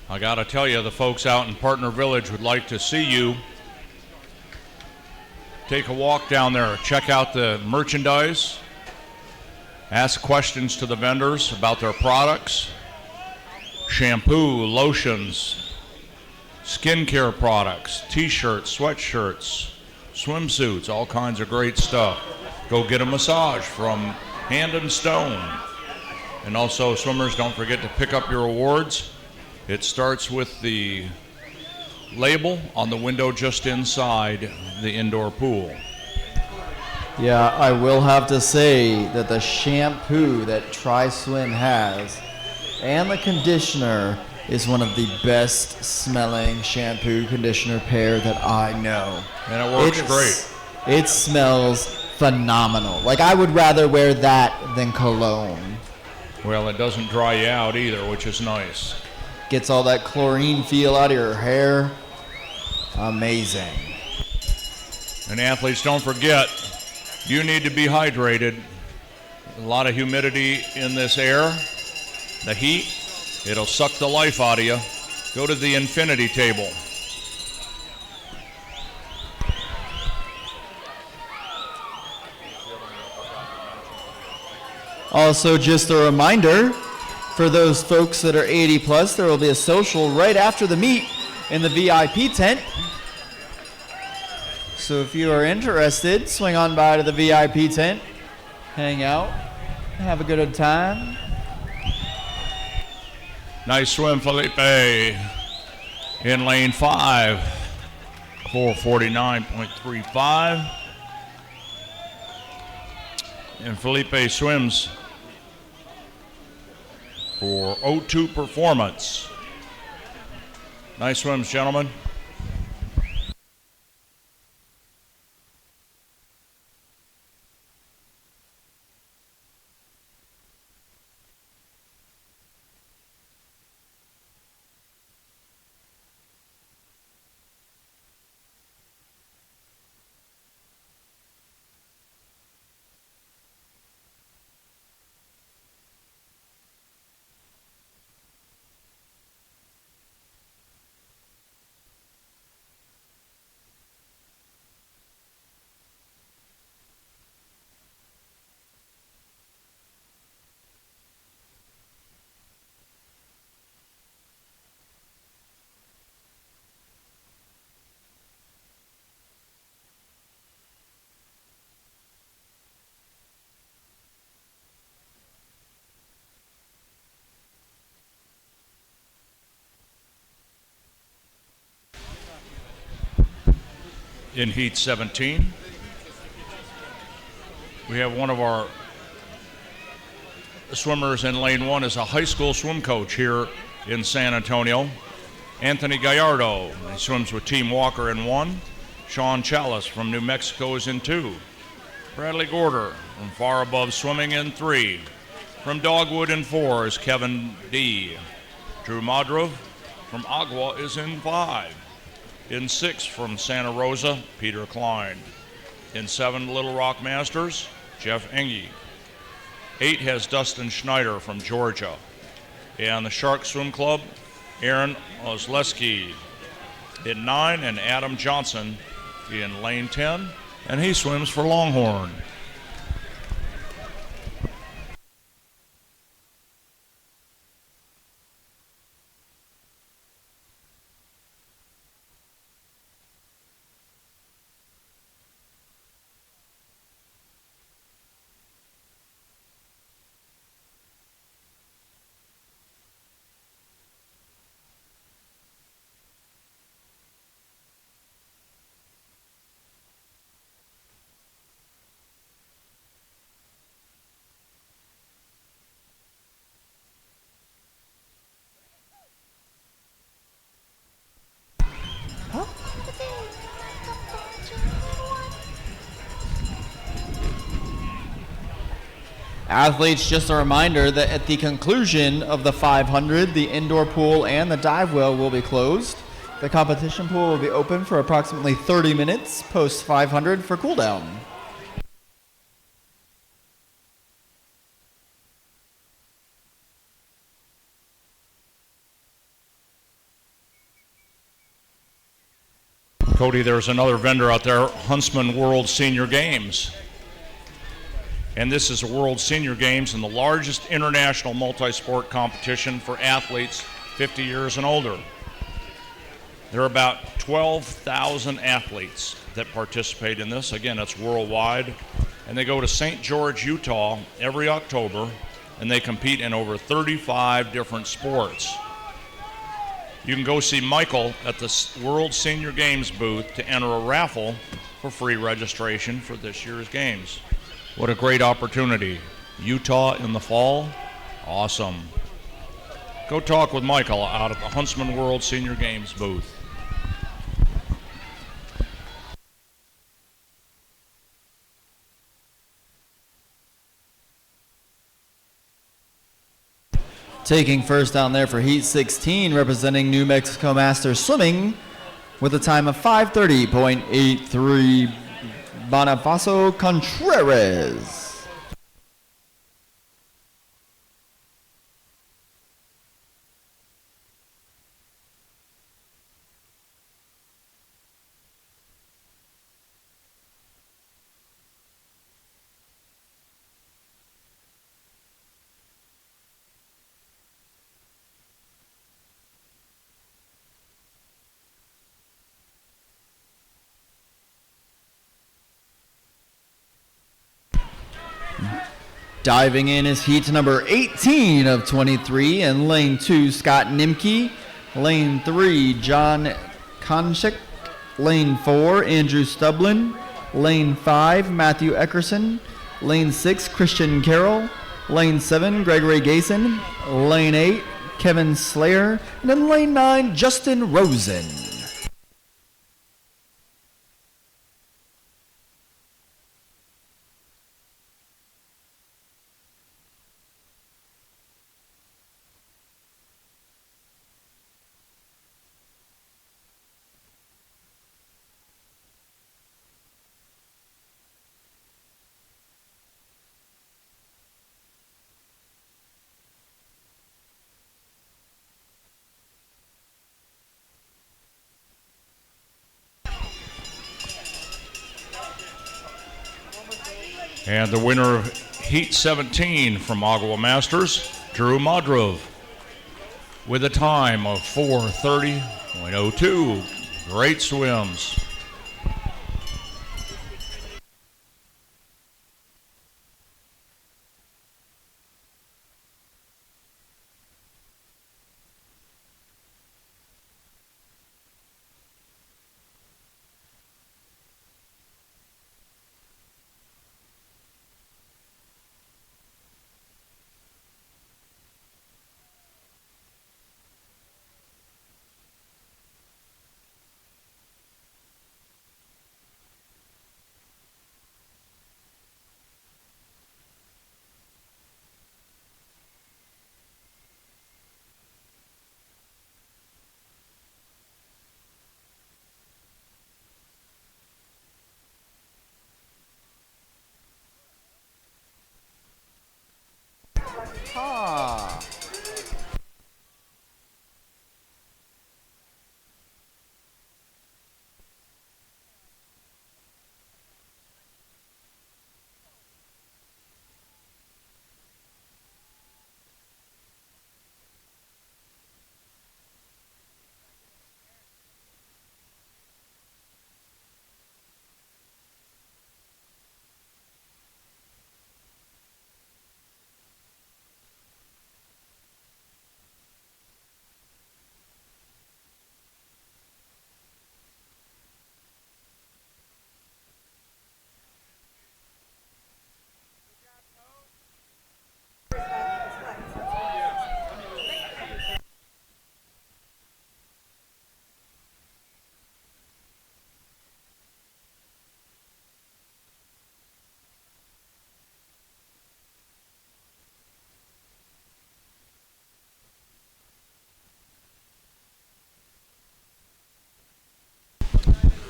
I got to tell you, the folks out in Partner Village would like to see you. Take a walk down there, check out the merchandise, ask questions to the vendors about their products, shampoo, lotions, skincare products, t-shirts, sweatshirts, swimsuits, all kinds of great stuff. Go get a massage from Hand and Stone. And also, swimmers, don't forget to pick up your awards. It starts with the label on the window just inside the indoor pool. Yeah, I will have to say that the shampoo that Tri-Swim has and the conditioner is one of the best smelling shampoo conditioner pair that I know. And it works great. It smells phenomenal. Like, I would rather wear that than cologne. Well, it doesn't dry you out either, which is nice. Gets all that chlorine feel out of your hair. Amazing. And athletes, don't forget, you need to be hydrated. A lot of humidity in this air. The heat, it'll suck the life out of you. Go to the infinity table. Also, just a reminder, for those folks that are 80 plus, there will be a social right after the meet in the VIP tent. So if you are interested, swing on by to the VIP tent, hang out, have a good time. Nice swim, Felipe, in lane 5, 449.35. And Felipe swims for O2 Performance. Nice swims, gentlemen. In heat 17, we have one of our swimmers in lane 1 is a high school swim coach here in San Antonio, Anthony Gallardo. He swims with Team Walker in 1. Sean Chalice from New Mexico is in 2. Bradley Gorder from Far Above Swimming in 3. From Dogwood in 4 is Kevin D. Drew Modrov from Agua is in 5. In 6 from Santa Rosa, Peter Klein. In 7, Little Rock Masters, Jeff Engie. 8 has Dustin Schneider from Georgia. And the Shark Swim Club, Aaron Osleski. In 9, and Adam Johnson in lane 10, and he swims for Longhorn. Athletes, just a reminder that at the conclusion of the 500, the indoor pool and the dive well will be closed. The competition pool will be open for approximately 30 minutes post 500 for cool down. Cody, there's another vendor out there, Huntsman World Senior Games. And this is a World Senior Games and the largest international multi-sport competition for athletes 50 years and older. There are about 12,000 athletes that participate in this. Again, it's worldwide. And they go to St. George, Utah every October, and they compete in over 35 different sports. You can go see Michael at the World Senior Games booth to enter a raffle for free registration for this year's games. What a great opportunity. Utah in the fall, awesome. Go talk with Michael out at the Huntsman World Senior Games booth. Taking first down there for Heat 16, representing New Mexico Masters Swimming with a time of 5:30.83, Bonifacio Contreras. Diving in is heat number 18 of 23 in lane 2, Scott Nimke. Lane 3, John Konchik. Lane 4, Andrew Stublin. Lane 5, Matthew Eckerson. Lane 6, Christian Carroll. Lane 7, Gregory Gason. Lane 8, Kevin Slayer. And then lane 9, Justin Rosen. And the winner of Heat 17 from Agua Masters, Drew Modrov, with a time of 4:30.02. Great swims.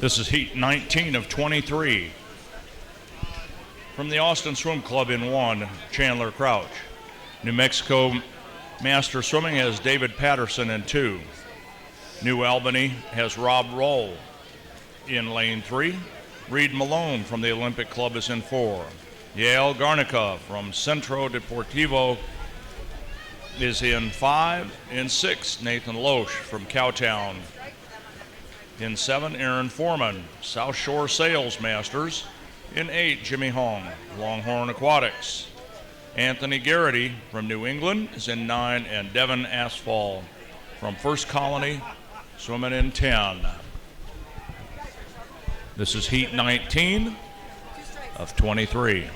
This is Heat 19 of 23. From the Austin Swim Club in 1, Chandler Crouch. New Mexico Master Swimming has David Patterson in 2. New Albany has Rob Roll in lane 3. Reed Malone from the Olympic Club is in 4. Yael Garnica from Centro Deportivo is in 5. In 6, Nathan Loesch from Cowtown. In 7, Aaron Foreman, South Shore Sales Masters. In 8, Jimmy Hong, Longhorn Aquatics. Anthony Garrity from New England is in 9, and Devin Asphalt from First Colony swimming in 10. This is Heat 19 of 23.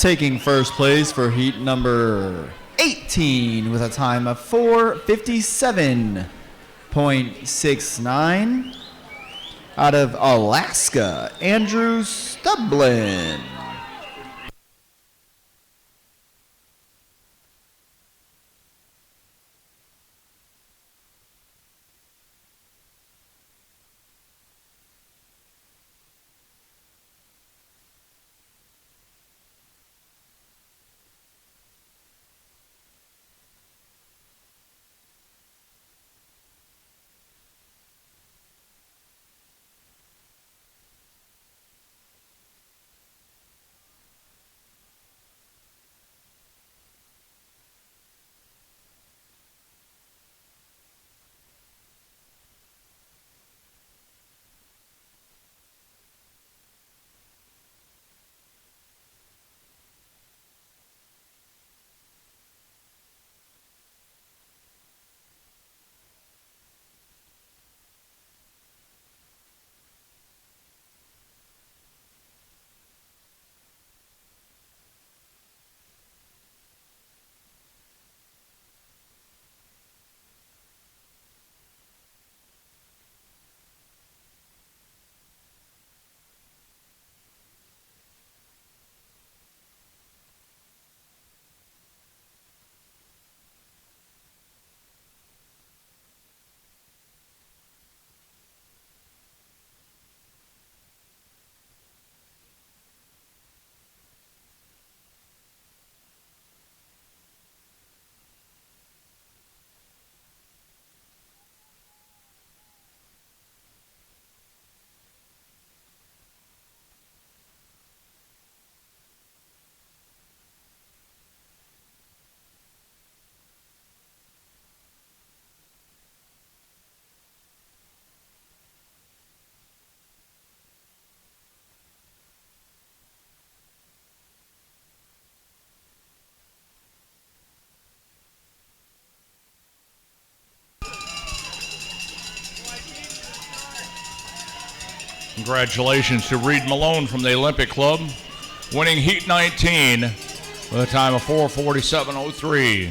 Taking first place for heat number 18 with a time of 4:57.69 out of Alaska, Andrew Stublin. Congratulations to Reed Malone from the Olympic Club, winning Heat 19 with a time of 4:47.03.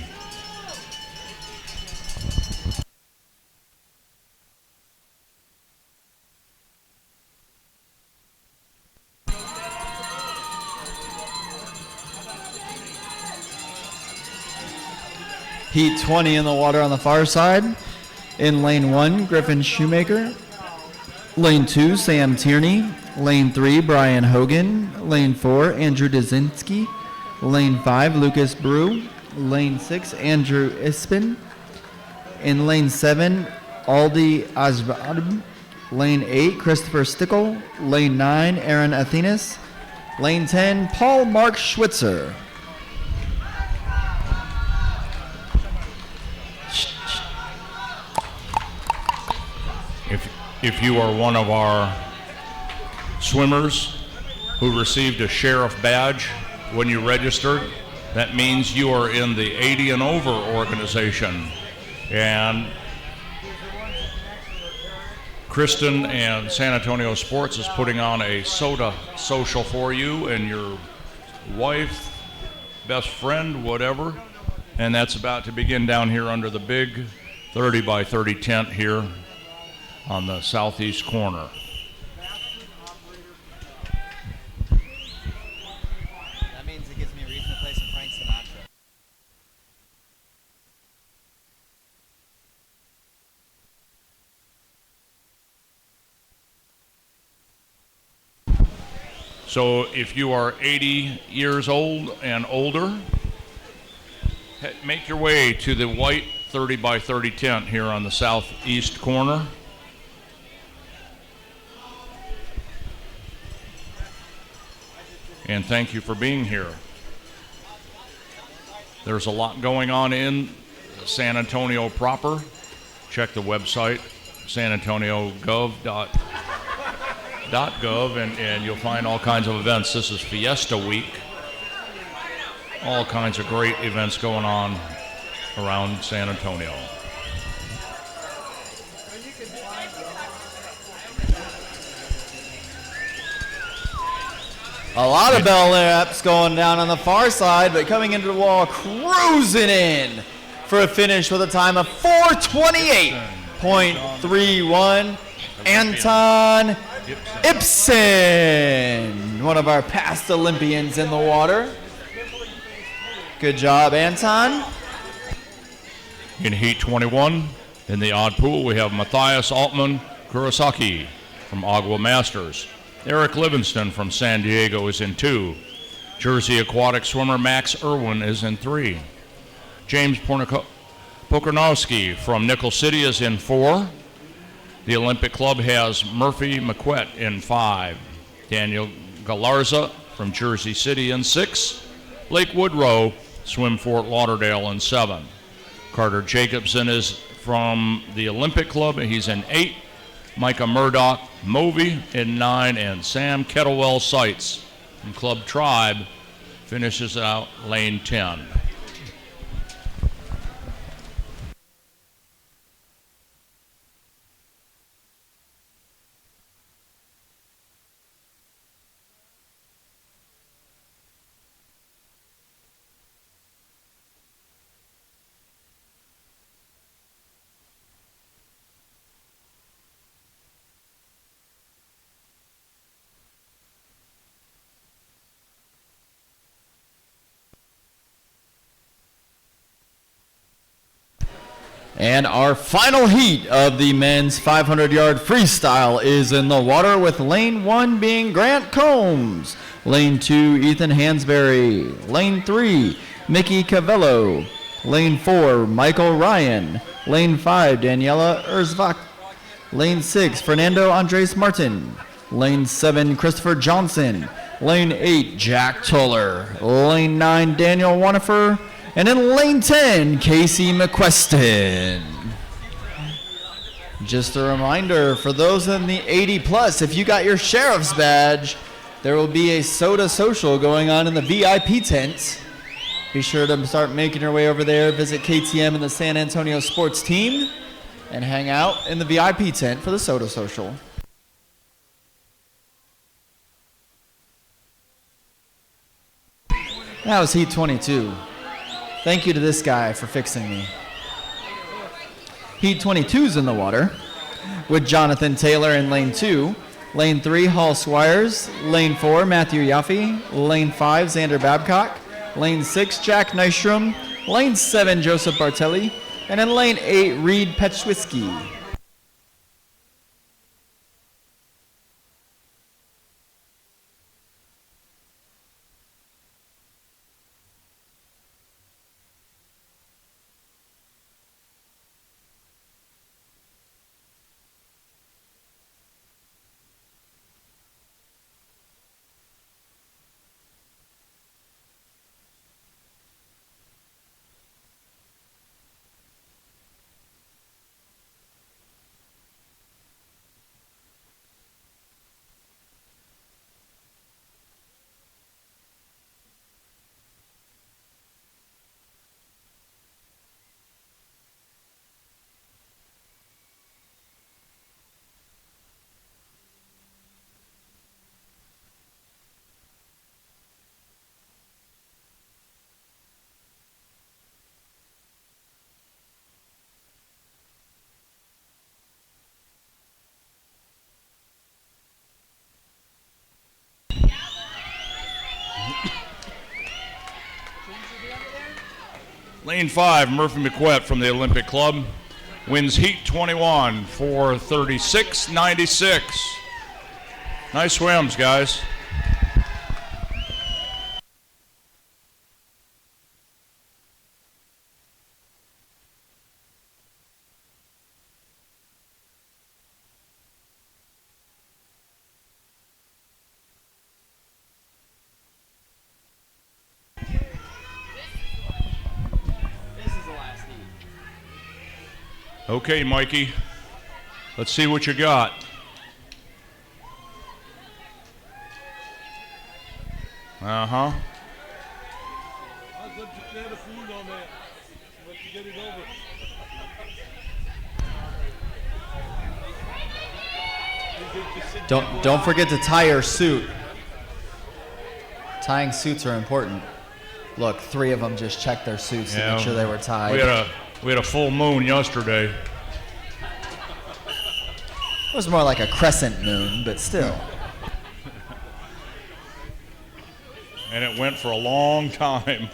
Heat 20 in the water on the far side. In lane 1, Griffin Shoemaker. Lane 2, Sam Tierney. Lane 3, Brian Hogan. Lane 4, Andrew Dazinski. Lane 5, Lucas Brew. Lane 6, Andrew Ispin. In lane 7, Aldi Azbadum. Lane 8, Christopher Stickle. Lane 9, Aaron Athenas. Lane 10, Paul Mark Schwitzer. If you are one of our swimmers who received a sheriff badge when you registered, that means you are in the 80 and over organization. And Kristen and San Antonio Sports is putting on a soda social for you and your wife, best friend, whatever. And that's about to begin down here under the big 30 by 30 tent here on the southeast corner. That means it gives me a reason to play some Frank Sinatra. So if you are 80 years old and older, make your way to the white 30 by 30 tent here on the southeast corner. And thank you for being here. There's a lot going on in San Antonio proper. Check the website, sanantoniogov.gov, and you'll find all kinds of events. This is Fiesta Week. All kinds of great events going on around San Antonio. A lot of bell laps going down on the far side, but coming into the wall, cruising in for a finish with a time of 4:28.31. Anton Ibsen, one of our past Olympians in the water. Good job, Anton. In Heat 21, in the odd pool, we have Matthias Altman Kurosaki from Agua Masters. Eric Livingston from San Diego is in 2. Jersey aquatic swimmer Max Irwin is in 3. James Pokornowski from Nickel City is in 4. The Olympic Club has Murphy McQuett in 5. Daniel Galarza from Jersey City in 6. Blake Woodrow, Swim Fort Lauderdale in 7. Carter Jacobson is from the Olympic Club. He's in 8. Micah Murdoch Movie in 9. And Sam Kettlewell Sights from Club Tribe finishes out lane 10. And our final heat of the men's 500-yard freestyle is in the water, with lane 1 being Grant Combs, lane 2 Ethan Hansberry, lane 3 Mickey Cavello, lane 4 Michael Ryan, lane 5 Daniela Erzvak, lane 6 Fernando Andres Martin, lane 7 Christopher Johnson, lane 8 Jack Tuller, lane 9 Daniel Wanifer, and in lane 10, Casey McQuestion. Just a reminder for those in the 80 plus, if you got your sheriff's badge, there will be a soda social going on in the VIP tent. Be sure to start making your way over there, visit KTM and the San Antonio sports team, and hang out in the VIP tent for the soda social. That was Heat 22. Thank you to this guy for fixing me. Heat 22's in the water with Jonathan Taylor in lane 2, lane 3 Hall Squires, lane 4 Matthew Yaffe, lane 5 Xander Babcock, lane 6 Jack Nystrom, lane 7 Joseph Bartelli, and in lane 8 Reed Petschwitzky. Lane 5, Murphy McQuett from the Olympic Club wins Heat 21 for 36.96. Nice swims, guys. Okay, Mikey, let's see what you got. Uh-huh. Don't forget to tie your suit. Tying suits are important. Look, 3 of them just checked their suits to make sure they were tied. We had a full moon yesterday. It was more like a crescent moon, but still. And it went for a long time.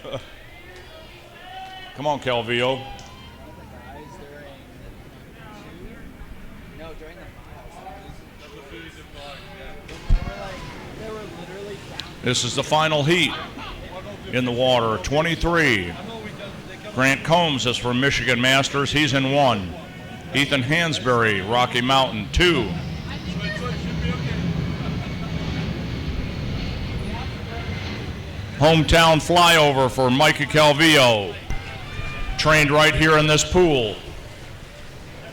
Come on, Calvillo. This is the final heat in the water. 23. Grant Combs is from Michigan Masters. He's in 1. Ethan Hansberry, Rocky Mountain, 2. Hometown flyover for Micah Calvillo. Trained right here in this pool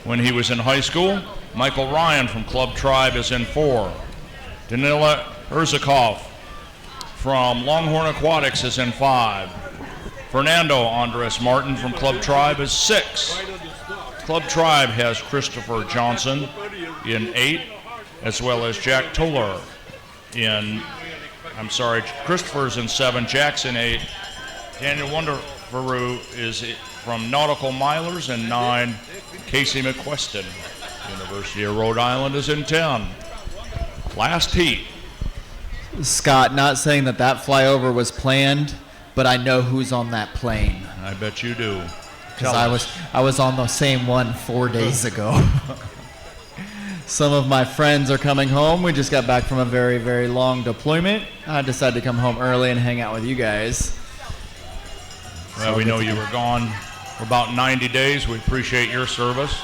when he was in high school. Michael Ryan from Club Tribe is in 4. Danila Urzakov from Longhorn Aquatics is in 5. Fernando Andres Martin from Club Tribe is 6. Club Tribe has Christopher Johnson in 8, as well as Jack Toller Christopher's in 7, Jack's in 8. Daniel Wonderveru is from Nautical Milers in 9. Casey McQueston, University of Rhode Island, is in 10. Last heat. Scott, not saying that flyover was planned, but I know who's on that plane. I bet you do. Because I was on the same one 4 days ago. Some of my friends are coming home. We just got back from a very, very long deployment. I decided to come home early and hang out with you guys. Well, we know you were gone for about 90 days. We appreciate your service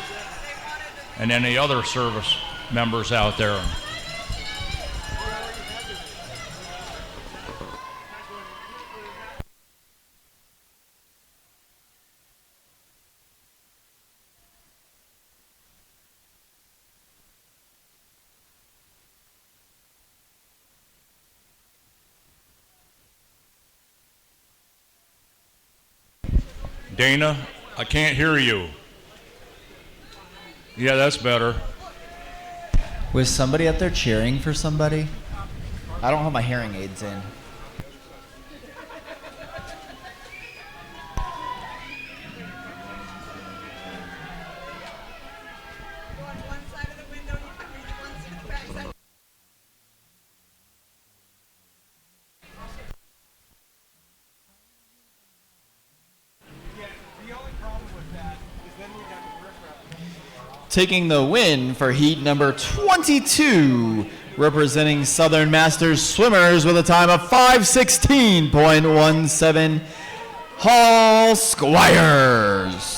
and any other service members out there. Dana, I can't hear you. Yeah, that's better. Was somebody up there cheering for somebody? I don't have my hearing aids in. Taking the win for heat number 22, representing Southern Masters swimmers with a time of 5:16.17, Hall Squires.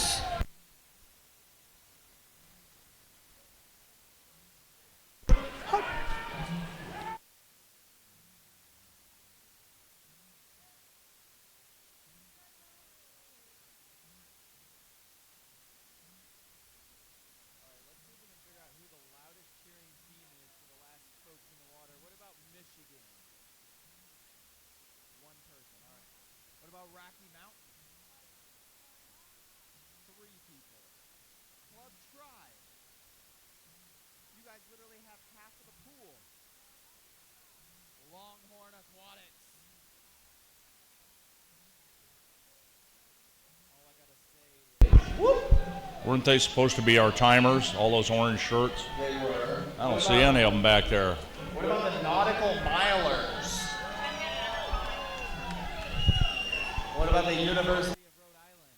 Longhorn Aquatics. All I gotta say is, Weren't they supposed to be our timers, all those orange shirts? they were. I don't see any of them back there. What about the Nautical Milers? What about the University of Rhode Island?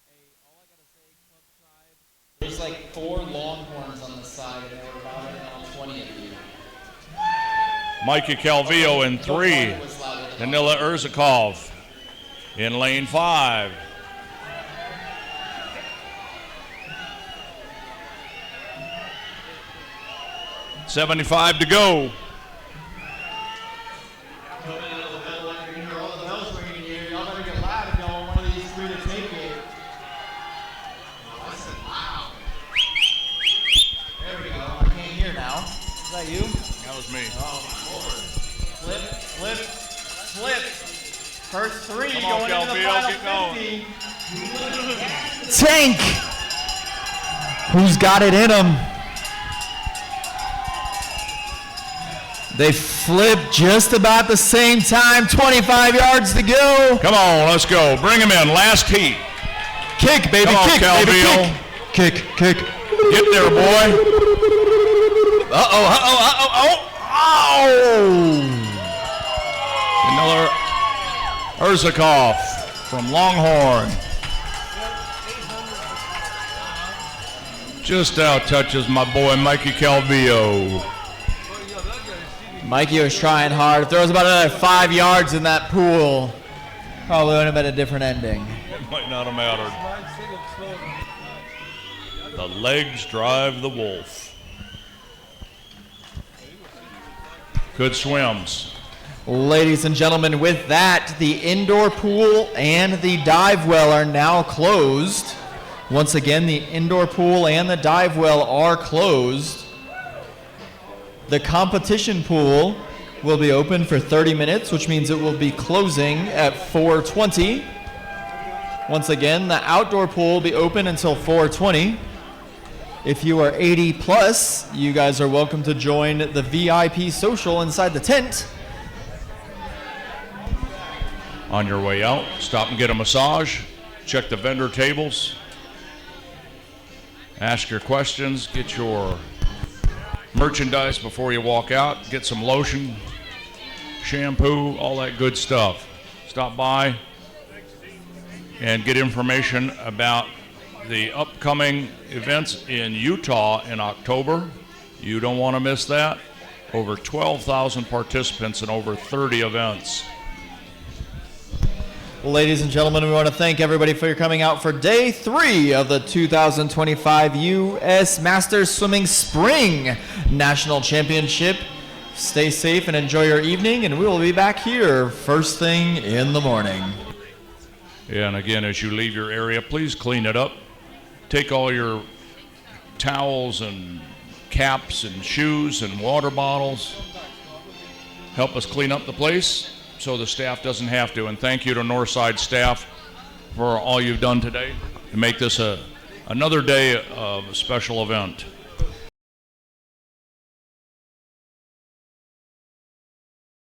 Hey, all I gotta say, Club Tribe, there's like 4 Longhorns on the side, and they were routed down 20 of you. Mikey Calvillo in 3. Danila Urzakov in lane 5. $75 to go. Is that you? That was me. Oh my lord. Flip. First 3 Come on, going into the Calvillo, final get going. 50. Tank! Who's got it in him? They flip just about the same time. 25 yards to go. Come on, let's go. Bring him in. Last heat. Kick, baby. Come on, Kick, Calvillo. baby. Kick. Kick. Get there, boy. Another Urzakov from Longhorn. Just out touches my boy Mikey Calvillo. Mikey was trying hard. Throws about another 5 yards in that pool. Probably would have been a different ending. It might not have mattered. The legs drive the wolf. Good swims. Ladies and gentlemen, with that, the indoor pool and the dive well are now closed. Once again, the indoor pool and the dive well are closed. The competition pool will be open for 30 minutes, which means it will be closing at 4:20. Once again, the outdoor pool will be open until 4:20. If you are 80 plus, you guys are welcome to join the VIP social inside the tent. On your way out, stop and get a massage. Check the vendor tables. Ask your questions. Get your merchandise before you walk out. Get some lotion, shampoo, all that good stuff. Stop by and get information about the upcoming events in Utah in October. You don't want to miss that. Over 12,000 participants in over 30 events. Ladies and gentlemen, we want to thank everybody for coming out for day 3 of the 2025 U.S. Masters Swimming Spring National Championship. Stay safe and enjoy your evening, and we will be back here first thing in the morning. And again, as you leave your area, please clean it up. Take all your towels and caps and shoes and water bottles. Help us clean up the place so the staff doesn't have to. And thank you to Northside staff for all you've done today to make this another day of a special event.